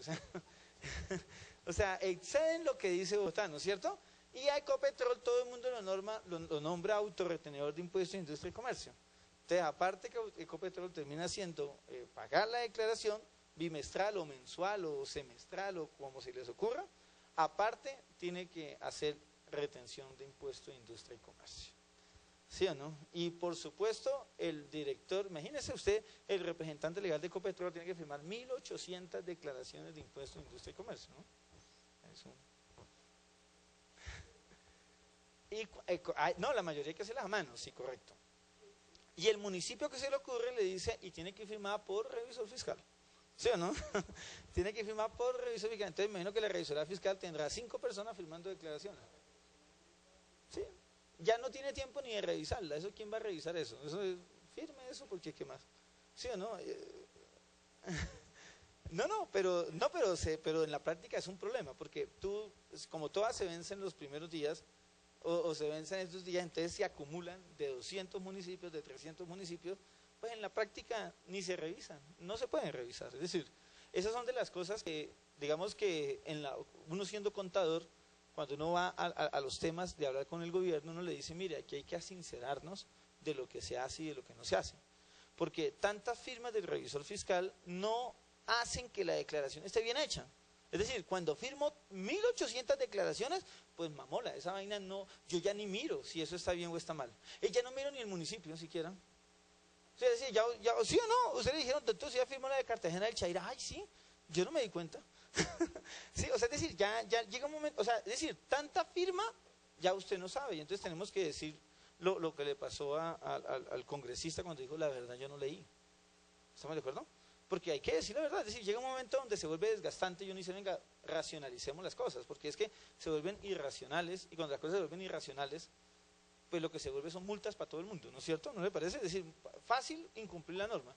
o sea, exceden lo que dice Bogotá, ¿no es cierto? Y a Ecopetrol todo el mundo lo nombra autorretenedor de impuestos de industria y comercio. Entonces, aparte que Ecopetrol termina haciendo pagar la declaración bimestral o mensual o semestral o como se les ocurra, aparte tiene que hacer retención de impuestos de industria y comercio. ¿Sí o no? Y por supuesto el director, imagínese usted, el representante legal de Ecopetrol tiene que firmar 1.800 declaraciones de impuestos de industria y comercio, ¿no? Eso. No, la mayoría hay que hacerlas a mano, sí, correcto. Y el municipio que se le ocurre le dice, y tiene que firmar por revisor fiscal. ¿Sí o no? Tiene que firmar por revisor fiscal. Entonces, me imagino que la revisora fiscal tendrá 5 personas firmando declaraciones. ¿Sí? Ya no tiene tiempo ni de revisarla. ¿Eso quién va a revisar eso? Firme eso, porque ¿qué más? ¿Sí o no? Pero en la práctica es un problema, porque tú, como todas se vencen los primeros días, o se vencen estos días, entonces se acumulan de 200 municipios, de 300 municipios, pues en la práctica ni se revisan, no se pueden revisar. Es decir, esas son de las cosas que, digamos que uno siendo contador, cuando uno va a los temas de hablar con el gobierno, uno le dice, mire, aquí hay que sincerarnos de lo que se hace y de lo que no se hace. Porque tantas firmas del revisor fiscal no hacen que la declaración esté bien hecha. Es decir, cuando firmo 1.800 declaraciones, pues mamola, esa vaina no, yo ya ni miro si eso está bien o está mal. Ya no miro ni el municipio siquiera. O sea, es decir, ¿sí o no? Ustedes le dijeron, doctor, si ya firmó la de Cartagena del Chaira, ay, sí, yo no me di cuenta. Sí, o sea, es decir, ya llega un momento, o sea, es decir, tanta firma, ya usted no sabe, y entonces tenemos que decir lo que le pasó al congresista cuando dijo, la verdad, yo no leí. ¿Estamos de acuerdo? Porque hay que decir la verdad, es decir, llega un momento donde se vuelve desgastante y uno dice, venga, racionalicemos las cosas, porque es que se vuelven irracionales, y cuando las cosas se vuelven irracionales, pues lo que se vuelve son multas para todo el mundo, ¿no es cierto? ¿No le parece? Es decir, fácil incumplir la norma.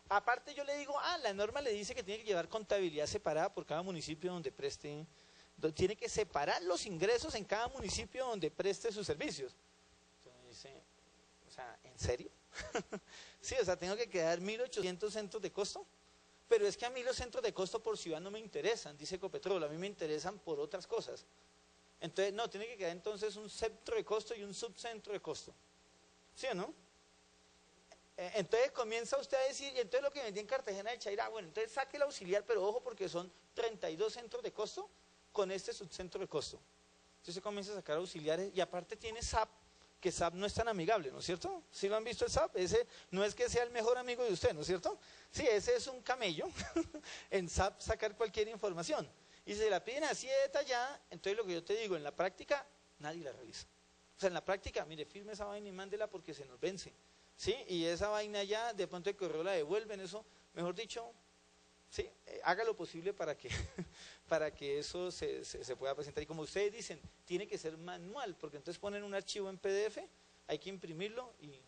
Aparte yo le digo, la norma le dice que tiene que llevar contabilidad separada por cada municipio donde preste, tiene que separar los ingresos en cada municipio donde preste sus servicios. Entonces me dice, o sea, ¿en serio? Sí, o sea, tengo que quedar 1.800 centros de costo, pero es que a mí los centros de costo por ciudad no me interesan, dice Ecopetrol, a mí me interesan por otras cosas. Entonces, no, tiene que quedar entonces un centro de costo y un subcentro de costo. ¿Sí o no? Entonces comienza usted a decir, y entonces lo que vendí en Cartagena de Chaira, bueno, entonces saque el auxiliar, pero ojo porque son 32 centros de costo con este subcentro de costo. Entonces se comienza a sacar auxiliares y aparte tiene SAP, que SAP no es tan amigable, ¿no es cierto? ¿Sí lo han visto el SAP? Ese no es que sea el mejor amigo de usted, ¿no es cierto? Sí, ese es un camello en SAP sacar cualquier información. Y si se la piden así de detallada, entonces lo que yo te digo, en la práctica nadie la revisa. O sea, en la práctica, mire, firme esa vaina y mándela porque se nos vence. ¿Sí? Y esa vaina ya, de pronto el correo la devuelven, eso, mejor dicho, ¿sí? Haga lo posible para que eso se pueda presentar. Y como ustedes dicen, tiene que ser manual, porque entonces ponen un archivo en PDF, hay que imprimirlo y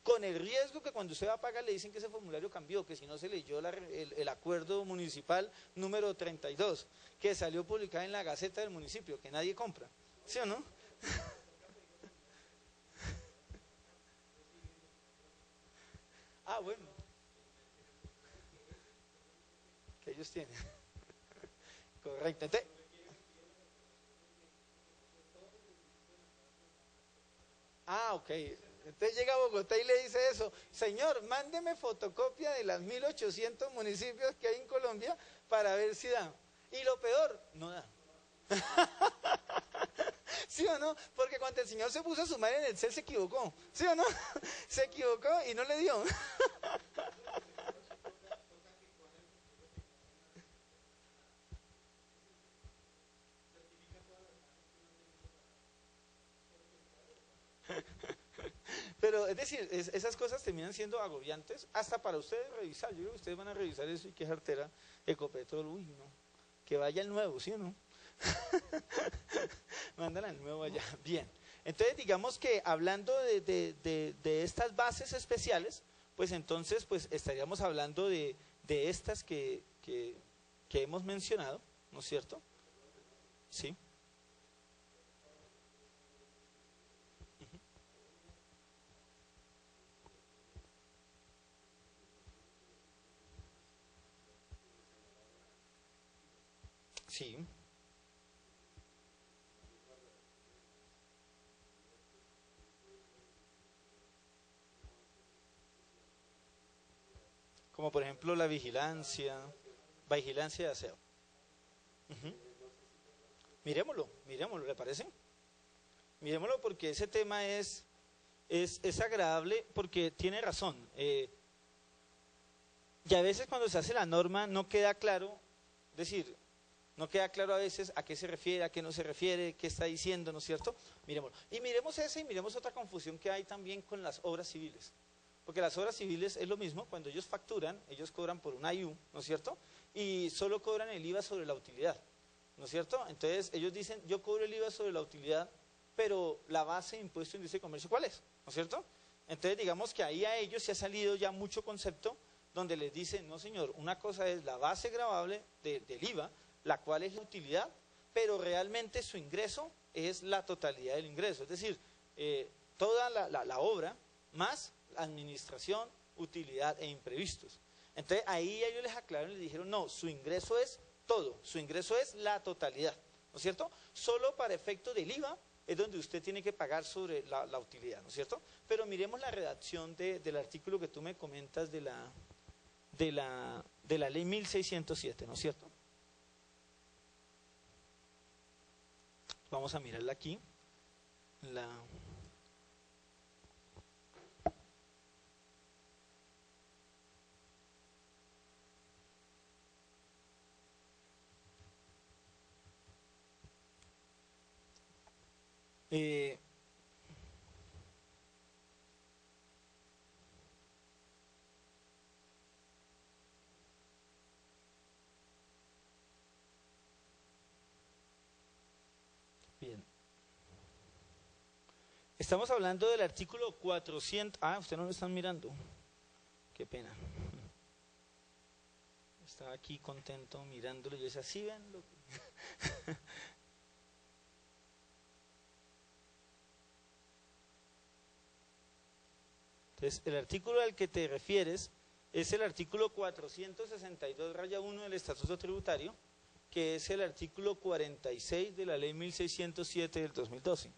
con el riesgo que cuando usted va a pagar le dicen que ese formulario cambió, que si no se leyó el acuerdo municipal número 32, que salió publicado en la Gaceta del municipio, que nadie compra. ¿Sí o no? Bueno. Que ellos tienen. Correcto. Entonces, ok. Entonces llega a Bogotá y le dice eso, señor, mándeme fotocopia de las 1800 municipios que hay en Colombia para ver si da. Y lo peor, no da. ¿Sí o no? Porque cuando el señor se puso a sumar en el Excel se equivocó. ¿Sí o no? Se equivocó y no le dio. Pero es decir, esas cosas terminan siendo agobiantes hasta para ustedes revisar. Yo creo que ustedes van a revisar eso y qué jartera, Ecopetrol, uy, no. Que vaya el nuevo, ¿sí o no? Mandan al nuevo allá. Bien. Entonces, digamos que hablando de estas bases especiales, pues entonces pues estaríamos hablando de estas que hemos mencionado, ¿no es cierto? Sí. Sí. Como por ejemplo la vigilancia de aseo. Ujú. Miremoslo, ¿le parece? Miremoslo porque ese tema es agradable porque tiene razón. Y a veces cuando se hace la norma no queda claro, es decir, no queda claro a veces a qué se refiere, a qué no se refiere, qué está diciendo, ¿no es cierto? Miremoslo. Y miremos ese y miremos otra confusión que hay también con las obras civiles. Porque las obras civiles es lo mismo, cuando ellos facturan, ellos cobran por un IU, ¿no es cierto? Y solo cobran el IVA sobre la utilidad, ¿no es cierto? Entonces ellos dicen, yo cobro el IVA sobre la utilidad, pero la base de impuesto de industria y comercio, ¿cuál es? ¿No es cierto? Entonces digamos que ahí a ellos se ha salido ya mucho concepto donde les dicen, no señor, una cosa es la base gravable del IVA, la cual es la utilidad, pero realmente su ingreso es la totalidad del ingreso, es decir, toda la obra más administración, utilidad e imprevistos. Entonces ahí ellos les aclararon y les dijeron, no, su ingreso es todo, su ingreso es la totalidad, ¿no es cierto? Solo para efecto del IVA es donde usted tiene que pagar sobre la utilidad, ¿no es cierto? Pero miremos la redacción del artículo que tú me comentas de la ley 1607, ¿no es cierto? Vamos a mirarla aquí. Bien. Estamos hablando del artículo 400. Ah, usted no lo están mirando. Qué pena. Estaba aquí contento mirándolo. Yo decía, ¿sí ven? Entonces, el artículo al que te refieres es el artículo 462-1 del Estatuto Tributario, que es el artículo 46 de la ley 1607 del 2012.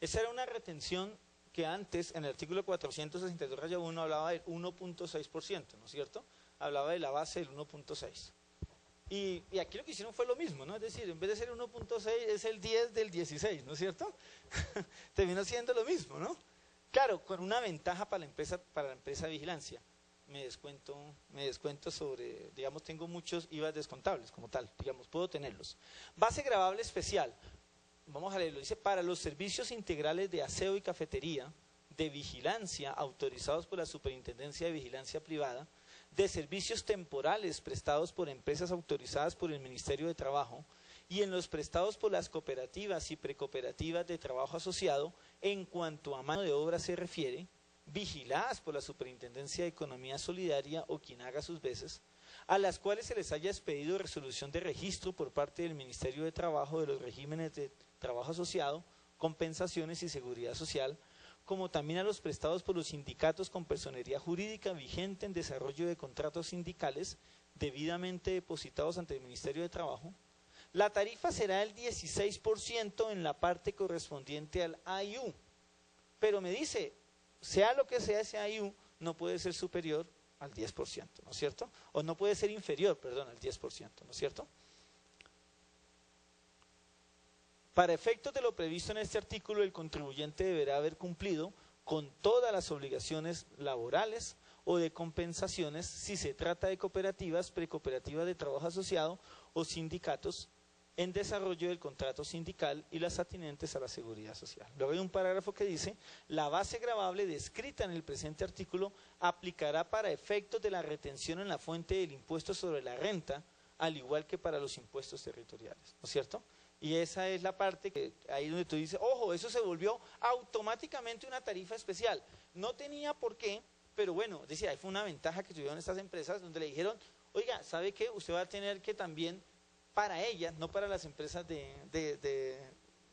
Esa era una retención que antes, en el artículo 462-1, hablaba del 1.6%, ¿no es cierto? Hablaba de la base del 1.6. Y aquí lo que hicieron fue lo mismo, ¿no? Es decir, en vez de ser 1.6 es el 10 del 16, ¿no es cierto? Terminó siendo lo mismo, ¿no? Claro, con una ventaja para la empresa de vigilancia. Me descuento sobre, digamos, tengo muchos IVA descontables como tal, digamos, puedo tenerlos. Base gravable especial, vamos a leerlo, dice, para los servicios integrales de aseo y cafetería, de vigilancia autorizados por la Superintendencia de Vigilancia Privada, de servicios temporales prestados por empresas autorizadas por el Ministerio de Trabajo y en los prestados por las cooperativas y precooperativas de trabajo asociado en cuanto a mano de obra se refiere, vigiladas por la Superintendencia de Economía Solidaria o quien haga sus veces, a las cuales se les haya expedido resolución de registro por parte del Ministerio de Trabajo de los regímenes de trabajo asociado, compensaciones y seguridad social, como también a los prestados por los sindicatos con personería jurídica vigente en desarrollo de contratos sindicales debidamente depositados ante el Ministerio de Trabajo, La tarifa será el 16% en la parte correspondiente al IU, pero me dice, sea lo que sea ese IU, no puede ser superior al 10%, ¿no es cierto? O no puede ser inferior, perdón, al 10%, ¿no es cierto? Para efectos de lo previsto en este artículo, el contribuyente deberá haber cumplido con todas las obligaciones laborales o de compensaciones si se trata de cooperativas, precooperativas de trabajo asociado o sindicatos en desarrollo del contrato sindical y las atinentes a la seguridad social. Luego hay un parágrafo que dice, la base gravable descrita en el presente artículo aplicará para efectos de la retención en la fuente del impuesto sobre la renta, al igual que para los impuestos territoriales, ¿no es cierto? Y esa es la parte que ahí donde tú dices, ojo, eso se volvió automáticamente una tarifa especial. No tenía por qué, pero bueno, decía, ahí fue una ventaja que tuvieron estas empresas donde le dijeron, oiga, ¿sabe qué? Usted va a tener que también, para ellas, no para las empresas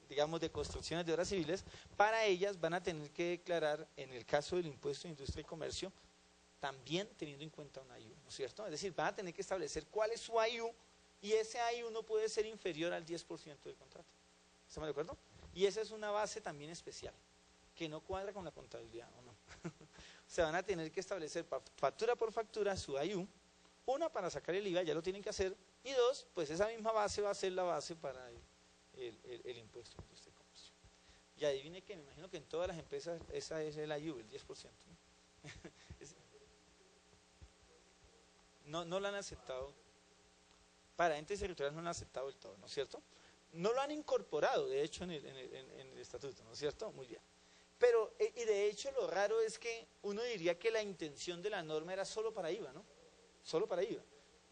digamos, de construcciones de obras civiles, para ellas van a tener que declarar, en el caso del impuesto de industria y comercio, también teniendo en cuenta un IU, ¿no es cierto? Es decir, van a tener que establecer cuál es su IU, y ese IU no puede ser inferior al 10% del contrato. ¿Estamos de acuerdo? Y esa es una base también especial, que no cuadra con la contabilidad, ¿o no? Se van a tener que establecer factura por factura su IU, una para sacar el IVA, ya lo tienen que hacer, y dos, pues esa misma base va a ser la base para el impuesto de industria y comercio. Y adivine que me imagino que en todas las empresas esa es el IU, el 10%. ¿No? No lo han aceptado. Para entes territoriales no lo han aceptado del todo, ¿no es cierto? No lo han incorporado, de hecho, en el estatuto, ¿no es cierto? Muy bien. Pero, y de hecho, lo raro es que uno diría que la intención de la norma era solo para IVA, ¿no? Solo para IVA.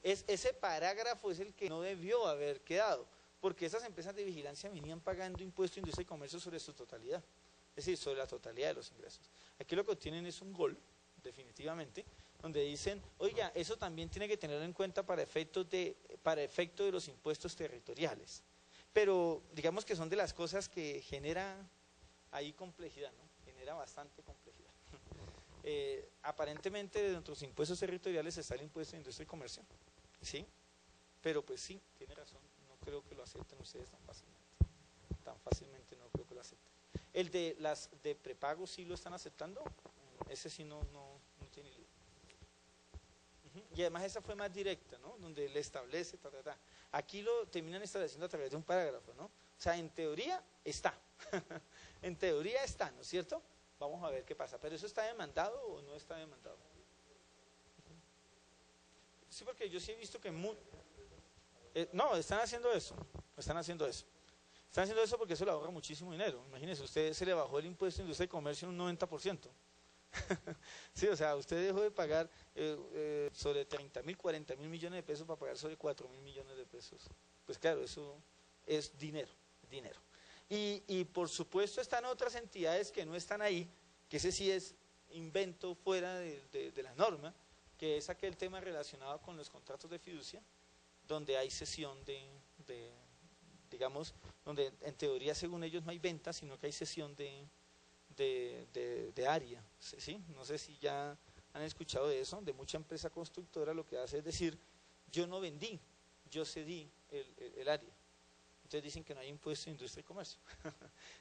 Ese parágrafo es el que no debió haber quedado, porque esas empresas de vigilancia venían pagando impuesto de industria y comercio sobre su totalidad, es decir, sobre la totalidad de los ingresos. Aquí lo que obtienen es un gol, definitivamente, donde dicen, oiga, eso también tiene que tenerlo en cuenta para efecto de los impuestos territoriales. Pero digamos que son de las cosas que genera ahí complejidad, ¿no? Genera bastante complejidad. Aparentemente de nuestros impuestos territoriales está el impuesto de industria y comercio, ¿sí? Pero pues sí, tiene razón, no creo que lo acepten ustedes tan fácilmente. Tan fácilmente no creo que lo acepten. El de las de prepago sí lo están aceptando, ese sí no tiene lío. Y además esa fue más directa, ¿no? Donde le establece, Aquí lo terminan estableciendo a través de un parágrafo, ¿no? O sea, en teoría está. En teoría está, ¿no es cierto? Vamos a ver qué pasa. ¿Pero eso está demandado o no está demandado? Sí, porque yo sí he visto que... no, están haciendo eso. Están haciendo eso. Están haciendo eso porque eso le ahorra muchísimo dinero. Imagínense, usted se le bajó el impuesto de industria y comercio un 90%. Sí, o sea, usted dejó de pagar sobre 30.000, 40.000 millones de pesos para pagar sobre 4.000 millones de pesos. Pues claro, eso es dinero, dinero. Y por supuesto están otras entidades que no están ahí, que ese sí es invento fuera de la norma, que es aquel tema relacionado con los contratos de fiducia, donde hay cesión digamos, donde en teoría según ellos no hay venta, sino que hay cesión de área, ¿sí? No sé si ya han escuchado de eso, de mucha empresa constructora lo que hace es decir, yo no vendí, yo cedí el área. Entonces dicen que no hay impuesto de industria y comercio.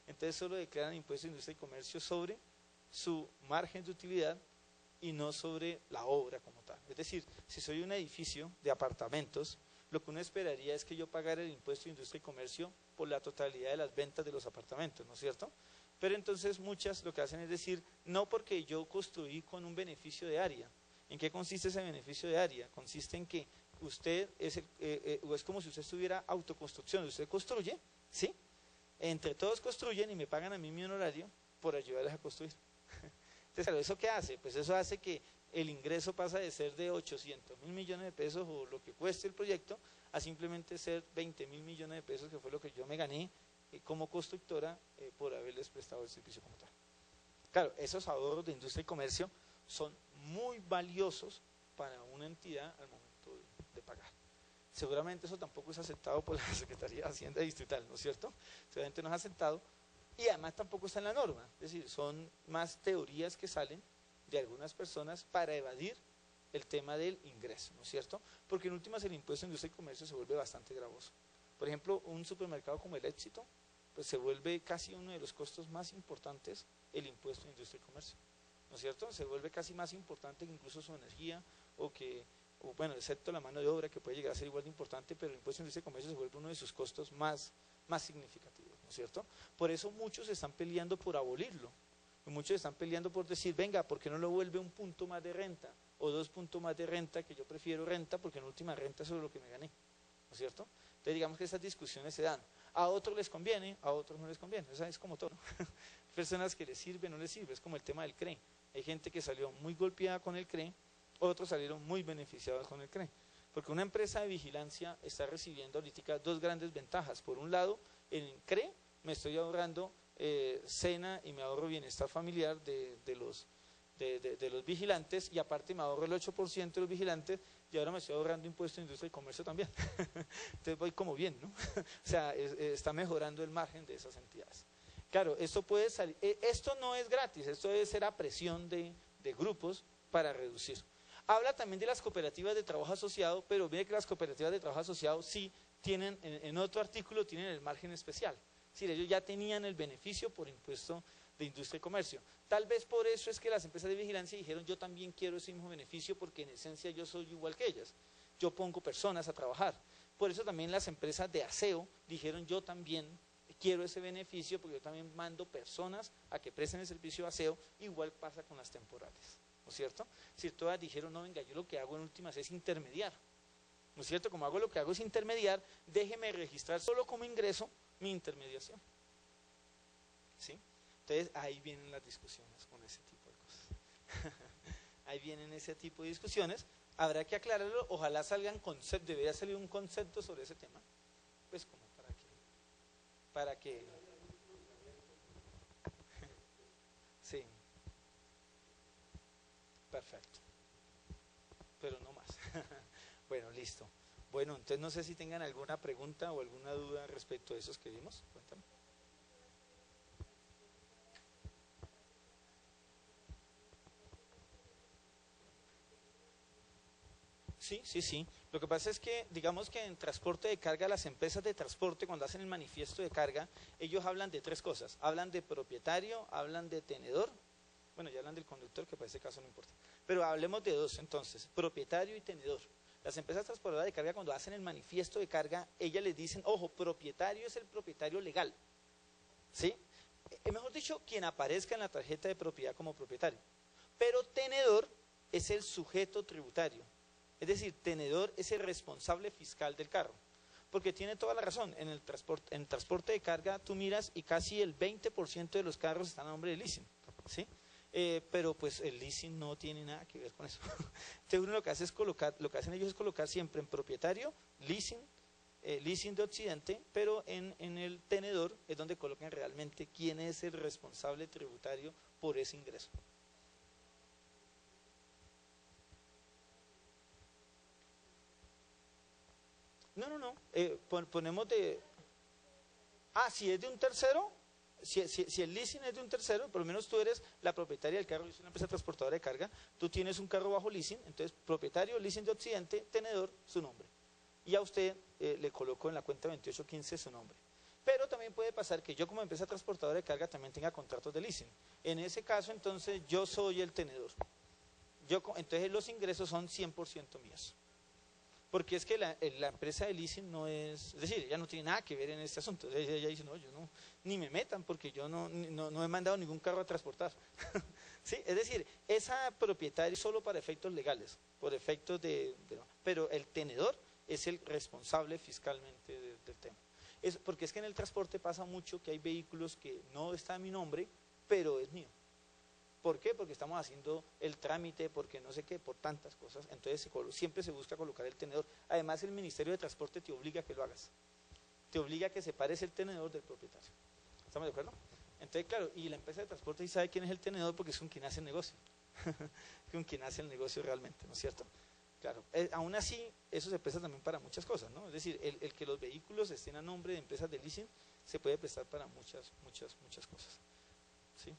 Entonces solo declaran impuesto de industria y comercio sobre su margen de utilidad y no sobre la obra como tal. Es decir, si soy un edificio de apartamentos, lo que uno esperaría es que yo pagara el impuesto de industria y comercio por la totalidad de las ventas de los apartamentos, ¿no es cierto? Pero entonces muchas lo que hacen es decir, no porque yo construí con un beneficio de área. ¿En qué consiste ese beneficio de área? Consiste en que usted es como si usted estuviera autoconstrucción, usted construye, ¿sí? Entre todos construyen y me pagan a mí mi honorario por ayudarles a construir. Entonces, ¿eso qué hace? Pues eso hace que el ingreso pasa de ser de 800.000 millones de pesos o lo que cueste el proyecto a simplemente ser 20.000 millones de pesos, que fue lo que yo me gané como constructora por haberles prestado el servicio como tal. Claro, esos ahorros de industria y comercio son muy valiosos para una entidad al momento de pagar. Seguramente eso tampoco es aceptado por la Secretaría de Hacienda Distrital, ¿no es cierto? Seguramente no es aceptado y además tampoco está en la norma, es decir, son más teorías que salen de algunas personas para evadir el tema del ingreso, ¿no es cierto? Porque en últimas el impuesto de industria y comercio se vuelve bastante gravoso, Por ejemplo, un supermercado como el Éxito, pues se vuelve casi uno de los costos más importantes el impuesto de industria y comercio, ¿no es cierto? Se vuelve casi más importante que incluso su energía o bueno, excepto la mano de obra que puede llegar a ser igual de importante, pero el impuesto de industria y comercio se vuelve uno de sus costos más significativos, ¿no es cierto? Por eso muchos están peleando por abolirlo, y muchos están peleando por decir, venga, ¿por qué no lo vuelve un punto más de renta o 2 puntos más de renta, que yo prefiero renta porque en última renta sobre lo que me gané, ¿no es cierto? Entonces digamos que esas discusiones se dan. A otros les conviene, a otros no les conviene. O sea, es como todo, ¿no? Personas que les sirve, no les sirve. Es como el tema del CRE. Hay gente que salió muy golpeada con el CRE, otros salieron muy beneficiados con el CRE. Porque una empresa de vigilancia está recibiendo ahorita 2 grandes ventajas. Por un lado, en el CRE me estoy ahorrando cena y me ahorro bienestar familiar de los vigilantes, y aparte me ahorro el 8% de los vigilantes, y ahora me estoy ahorrando impuestos de industria y comercio también. Entonces voy como bien, ¿no? O sea, está mejorando el margen de esas entidades. Claro, esto puede salir, esto no es gratis, esto debe ser a presión de grupos para reducir. Habla también de las cooperativas de trabajo asociado, pero mire que las cooperativas de trabajo asociado sí tienen, en otro artículo, tienen el margen especial. Es decir, ellos ya tenían el beneficio por impuesto de industria y comercio. Tal vez por eso es que las empresas de vigilancia dijeron, yo también quiero ese mismo beneficio porque en esencia yo soy igual que ellas. Yo pongo personas a trabajar. Por eso también las empresas de aseo dijeron, yo también quiero ese beneficio porque yo también mando personas a que presten el servicio de aseo. Igual pasa con las temporales, ¿no es cierto? Si todas dijeron, no, venga, yo lo que hago en últimas es intermediar, ¿no es cierto? Como lo que hago es intermediar, déjeme registrar solo como ingreso mi intermediación, ¿sí? Entonces ahí vienen las discusiones con ese tipo de cosas. Ahí vienen ese tipo de discusiones. Habrá que aclararlo, ojalá salgan conceptos, debería salir un concepto sobre ese tema, pues como para que sí, perfecto, pero no más. Bueno, listo. Bueno, entonces no sé si tengan alguna pregunta o alguna duda respecto a esos que vimos. Cuéntame. Sí. Lo que pasa es que, digamos que en transporte de carga, las empresas de transporte, cuando hacen el manifiesto de carga, ellos hablan de 3 cosas. Hablan de propietario, hablan de tenedor, bueno, ya hablan del conductor, que para ese caso no importa. Pero hablemos de 2 entonces, propietario y tenedor. Las empresas transportadoras de carga, cuando hacen el manifiesto de carga, ellas les dicen, ojo, propietario es el propietario legal, ¿sí? Mejor dicho, quien aparezca en la tarjeta de propiedad como propietario. Pero tenedor es el sujeto tributario. Es decir, tenedor es el responsable fiscal del carro. Porque tiene toda la razón, en el transporte de carga tú miras y casi el 20% de los carros están a nombre de leasing, ¿sí? Pero pues el leasing no tiene nada que ver con eso. Entonces uno lo que hace es lo que hacen ellos es colocar siempre en propietario, leasing de Occidente, pero en el tenedor es donde colocan realmente quién es el responsable tributario por ese ingreso. No. Ponemos de... si es de un tercero, si el leasing es de un tercero, por lo menos tú eres la propietaria del carro, es una empresa transportadora de carga, tú tienes un carro bajo leasing, entonces propietario, leasing de Occidente, tenedor, su nombre. Y a usted le coloco en la cuenta 2815 su nombre. Pero también puede pasar que yo como empresa transportadora de carga también tenga contratos de leasing. En ese caso, entonces, yo soy el tenedor. Entonces los ingresos son 100% míos. Porque es que la empresa de leasing no es decir, ella no tiene nada que ver en este asunto. Ella dice, no, yo no, ni me metan porque yo no he mandado ningún carro a transportar. ¿Sí? Es decir, esa propietaria es solo para efectos legales, por efectos pero el tenedor es el responsable fiscalmente del tema. Porque es que en el transporte pasa mucho que hay vehículos que no está a mi nombre, pero es mío. ¿Por qué? Porque estamos haciendo el trámite, porque no sé qué, por tantas cosas. Entonces siempre se busca colocar el tenedor. Además el Ministerio de Transporte te obliga a que lo hagas. Te obliga a que separes el tenedor del propietario. ¿Estamos de acuerdo? Entonces, claro, y la empresa de transporte sí sabe quién es el tenedor porque es con quien hace el negocio. Con quien hace el negocio realmente, ¿no es cierto? Claro, aún así, eso se presta también para muchas cosas, ¿no? Es decir, el que los vehículos estén a nombre de empresas de leasing se puede prestar para muchas cosas. ¿Sí?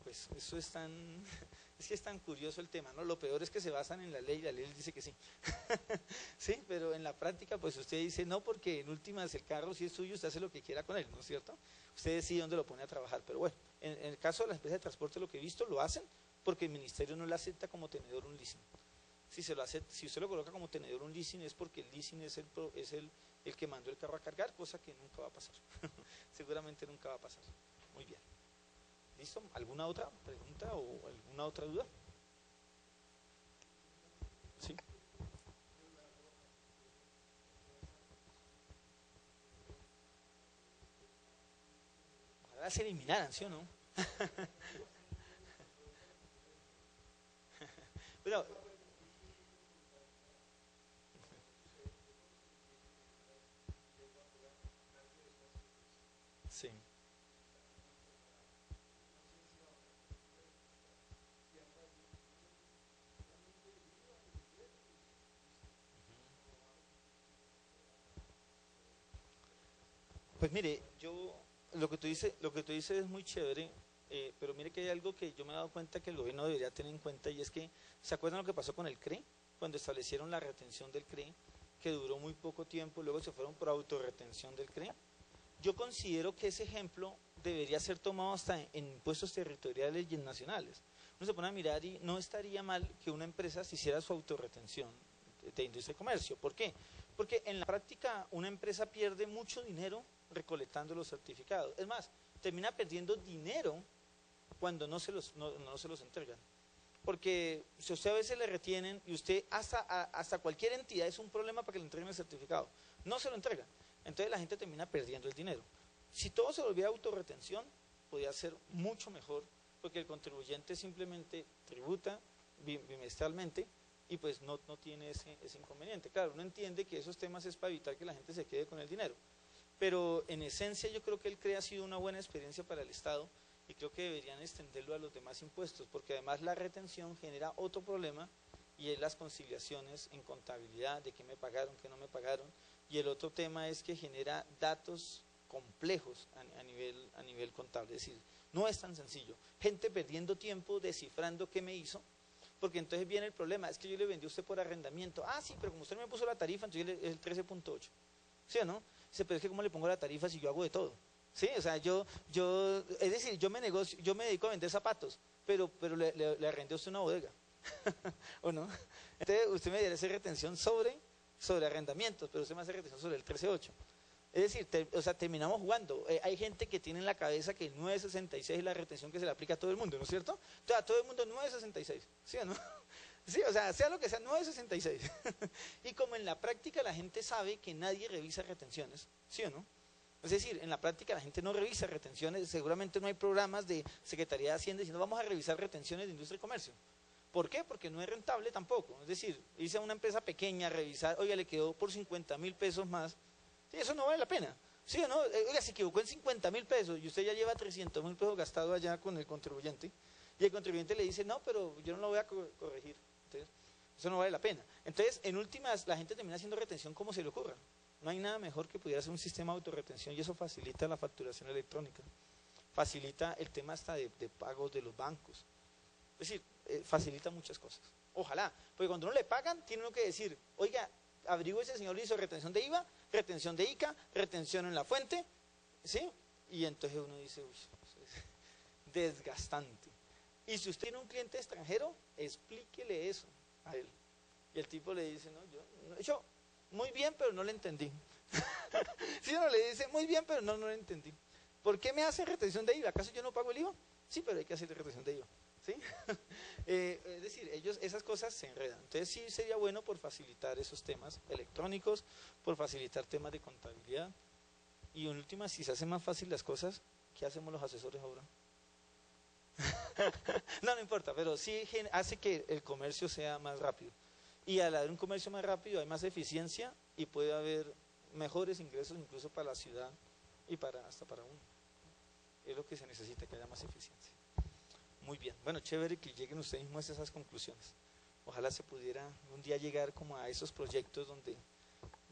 Pues eso es tan Es que es tan curioso el tema, ¿no? Lo peor es que se basan en la ley y la ley les dice que sí. Sí, pero en la práctica, pues usted dice no, porque en últimas el carro si es suyo, usted hace lo que quiera con él, ¿no es cierto? Usted decide dónde lo pone a trabajar, pero bueno, en el caso de las empresas de transporte, lo que he visto, lo hacen porque el ministerio no le acepta como tenedor un leasing. Si usted lo coloca como tenedor un leasing es porque el leasing es el que mandó el carro a cargar, cosa que nunca va a pasar. Seguramente nunca va a pasar. Muy bien. ¿Listo? ¿Alguna otra pregunta o alguna otra duda? Sí. Ojalá se eliminaran, ¿sí o no? Pero, sí. Pues mire, lo que tú dices es muy chévere, pero mire que hay algo que yo me he dado cuenta que el gobierno debería tener en cuenta y es que, ¿se acuerdan lo que pasó con el CRE? Cuando establecieron la retención del CRE, que duró muy poco tiempo, luego se fueron por autorretención del CRE. Yo considero que ese ejemplo debería ser tomado hasta en impuestos territoriales y en nacionales. Uno se pone a mirar y no estaría mal que una empresa se hiciera su autorretención de industria y comercio. ¿Por qué? Porque en la práctica una empresa pierde mucho dinero recolectando los certificados. Es más, termina perdiendo dinero cuando no se los entregan. Porque si usted a veces le retienen y usted hasta cualquier entidad es un problema para que le entreguen el certificado, no se lo entregan. Entonces la gente termina perdiendo el dinero. Si todo se volviera autorretención, podría ser mucho mejor, porque el contribuyente simplemente tributa bimestralmente y pues no tiene ese inconveniente. Claro, uno entiende que esos temas es para evitar que la gente se quede con el dinero, pero en esencia yo creo que el CRE ha sido una buena experiencia para el Estado y creo que deberían extenderlo a los demás impuestos, porque además la retención genera otro problema y es las conciliaciones en contabilidad de qué me pagaron, qué no me pagaron, y el otro tema es que genera datos complejos a nivel contable, es decir, no es tan sencillo, gente perdiendo tiempo descifrando qué me hizo, porque entonces viene el problema, es que yo le vendí a usted por arrendamiento, sí, pero como usted no me puso la tarifa, entonces es el 13.8, ¿sí o no? Dice, pero es que ¿cómo le pongo la tarifa si yo hago de todo? Sí, o sea, es decir, yo me dedico a vender zapatos, pero le arrendé a usted una bodega, ¿o no? Entonces usted me diera esa retención sobre arrendamientos, pero usted me hace retención sobre el 13.8. Es decir, terminamos jugando. Hay gente que tiene en la cabeza que el 9.66 es la retención que se le aplica a todo el mundo, ¿no es cierto? Entonces a todo el mundo 9.66, ¿sí o no? Sí, o sea lo que sea, 9.66. Y como en la práctica la gente sabe que nadie revisa retenciones, ¿sí o no? Es decir, en la práctica la gente no revisa retenciones, seguramente no hay programas de Secretaría de Hacienda diciendo vamos a revisar retenciones de industria y comercio. ¿Por qué? Porque no es rentable tampoco. Es decir, irse a una empresa pequeña a revisar, oiga, le quedó por 50.000 pesos más, sí, eso no vale la pena. ¿Sí o no? Oiga, se equivocó en 50.000 pesos y usted ya lleva 300.000 pesos gastado allá con el contribuyente y el contribuyente le dice, no, pero yo no lo voy a corregir. Entonces, eso no vale la pena. Entonces, en últimas, la gente termina haciendo retención como se le ocurra. No hay nada mejor que pudiera ser un sistema de autorretención y eso facilita la facturación electrónica. Facilita el tema hasta de pagos de los bancos. Es decir, facilita muchas cosas. Ojalá, porque cuando uno le pagan, tiene uno que decir, oiga, averigüe ese señor le hizo retención de IVA, retención de ICA, retención en la fuente, ¿sí? Y entonces uno dice, uy, es desgastante. Y si usted tiene un cliente extranjero, explíquele eso a él. Y el tipo le dice, no, yo muy bien, pero no le entendí. Si uno le dice, muy bien, pero no le entendí. ¿Por qué me hace retención de IVA? ¿Acaso yo no pago el IVA? Sí, pero hay que hacer retención de IVA. ¿Sí? Es decir, esas cosas se enredan. Entonces sí sería bueno por facilitar esos temas electrónicos, por facilitar temas de contabilidad. Y en última, si se hacen más fácil las cosas, ¿qué hacemos los asesores ahora? No importa, pero sí hace que el comercio sea más rápido. Y al haber un comercio más rápido hay más eficiencia y puede haber mejores ingresos incluso para la ciudad y hasta para uno. Es lo que se necesita, que haya más eficiencia. Muy bien, bueno, chévere que lleguen ustedes mismos a esas conclusiones. Ojalá se pudiera un día llegar como a esos proyectos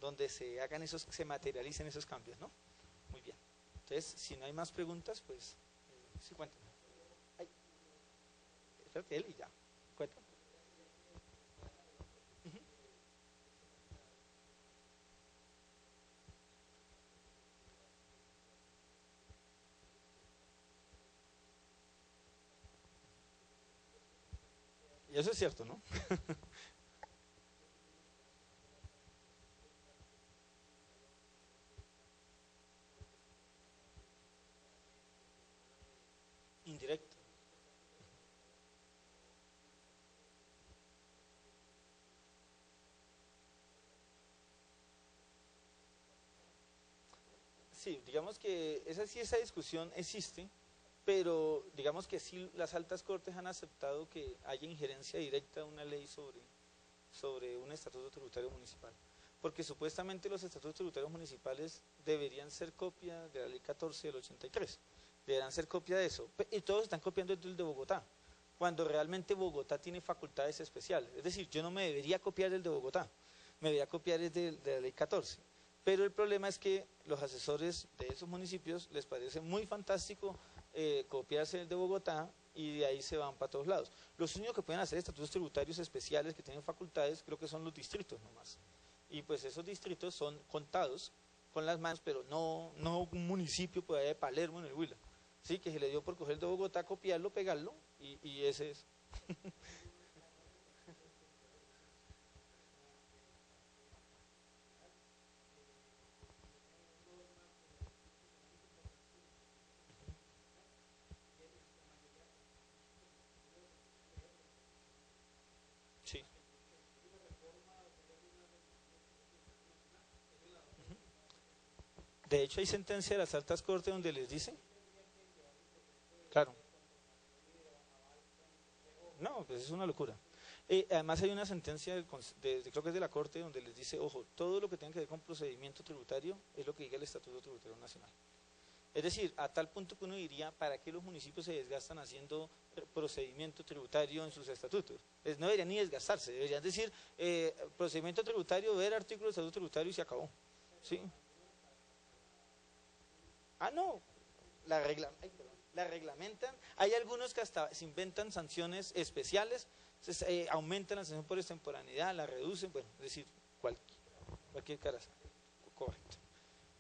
donde se materialicen esos cambios, ¿no? Muy bien. Entonces, si no hay más preguntas, pues sí, cuéntame. Ay, ¿cierto? Él y ya. ¿Cuenta? Y eso es cierto, ¿no? Indirecto. Sí, digamos que esa discusión existe, pero digamos que sí las altas cortes han aceptado que haya injerencia directa de una ley sobre un estatuto tributario municipal. Porque supuestamente los estatutos tributarios municipales deberían ser copia de la ley 14 del 83, deberán ser copia de eso, y todos están copiando el de Bogotá, cuando realmente Bogotá tiene facultades especiales. Es decir, yo no me debería copiar el de Bogotá, me debería copiar el de la ley 14. Pero el problema es que los asesores de esos municipios les parece muy fantástico copiarse el de Bogotá y de ahí se van para todos lados. Los únicos que pueden hacer estatutos tributarios especiales que tienen facultades creo que son los distritos nomás. Y pues esos distritos son contados con las manos, pero no un municipio por allá de Palermo en el Huila. Sí, que se le dio por coger el de Bogotá, copiarlo, pegarlo y ese es. Sí. De hecho, hay sentencia de las altas cortes donde les dice, claro, no, pues es una locura. Además hay una sentencia creo que es de la Corte, donde les dice, ojo, todo lo que tenga que ver con procedimiento tributario es lo que diga el Estatuto Tributario Nacional. Es decir, a tal punto que uno diría, ¿para qué los municipios se desgastan haciendo procedimiento tributario en sus estatutos? No deberían ni desgastarse, deberían decir, procedimiento tributario, ver artículo del Estatuto Tributario y se acabó. ¿Sí? Ah, no, la reglamentan. Hay algunos que hasta se inventan sanciones especiales, aumentan la sanción por extemporaneidad, la reducen, bueno, es decir, cualquier cara. Correcto,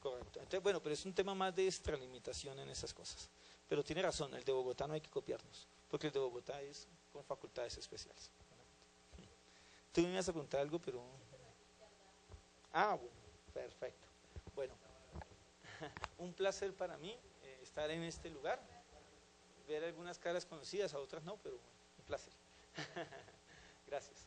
correcto. Entonces, bueno, pero es un tema más de extralimitación en esas cosas. Pero tiene razón, el de Bogotá no hay que copiarnos, porque el de Bogotá es con facultades especiales. Tú me ibas a preguntar algo, pero... Ah, bueno, perfecto. Bueno, un placer para mí estar en este lugar, ver algunas caras conocidas, a otras no, pero bueno, un placer. Gracias.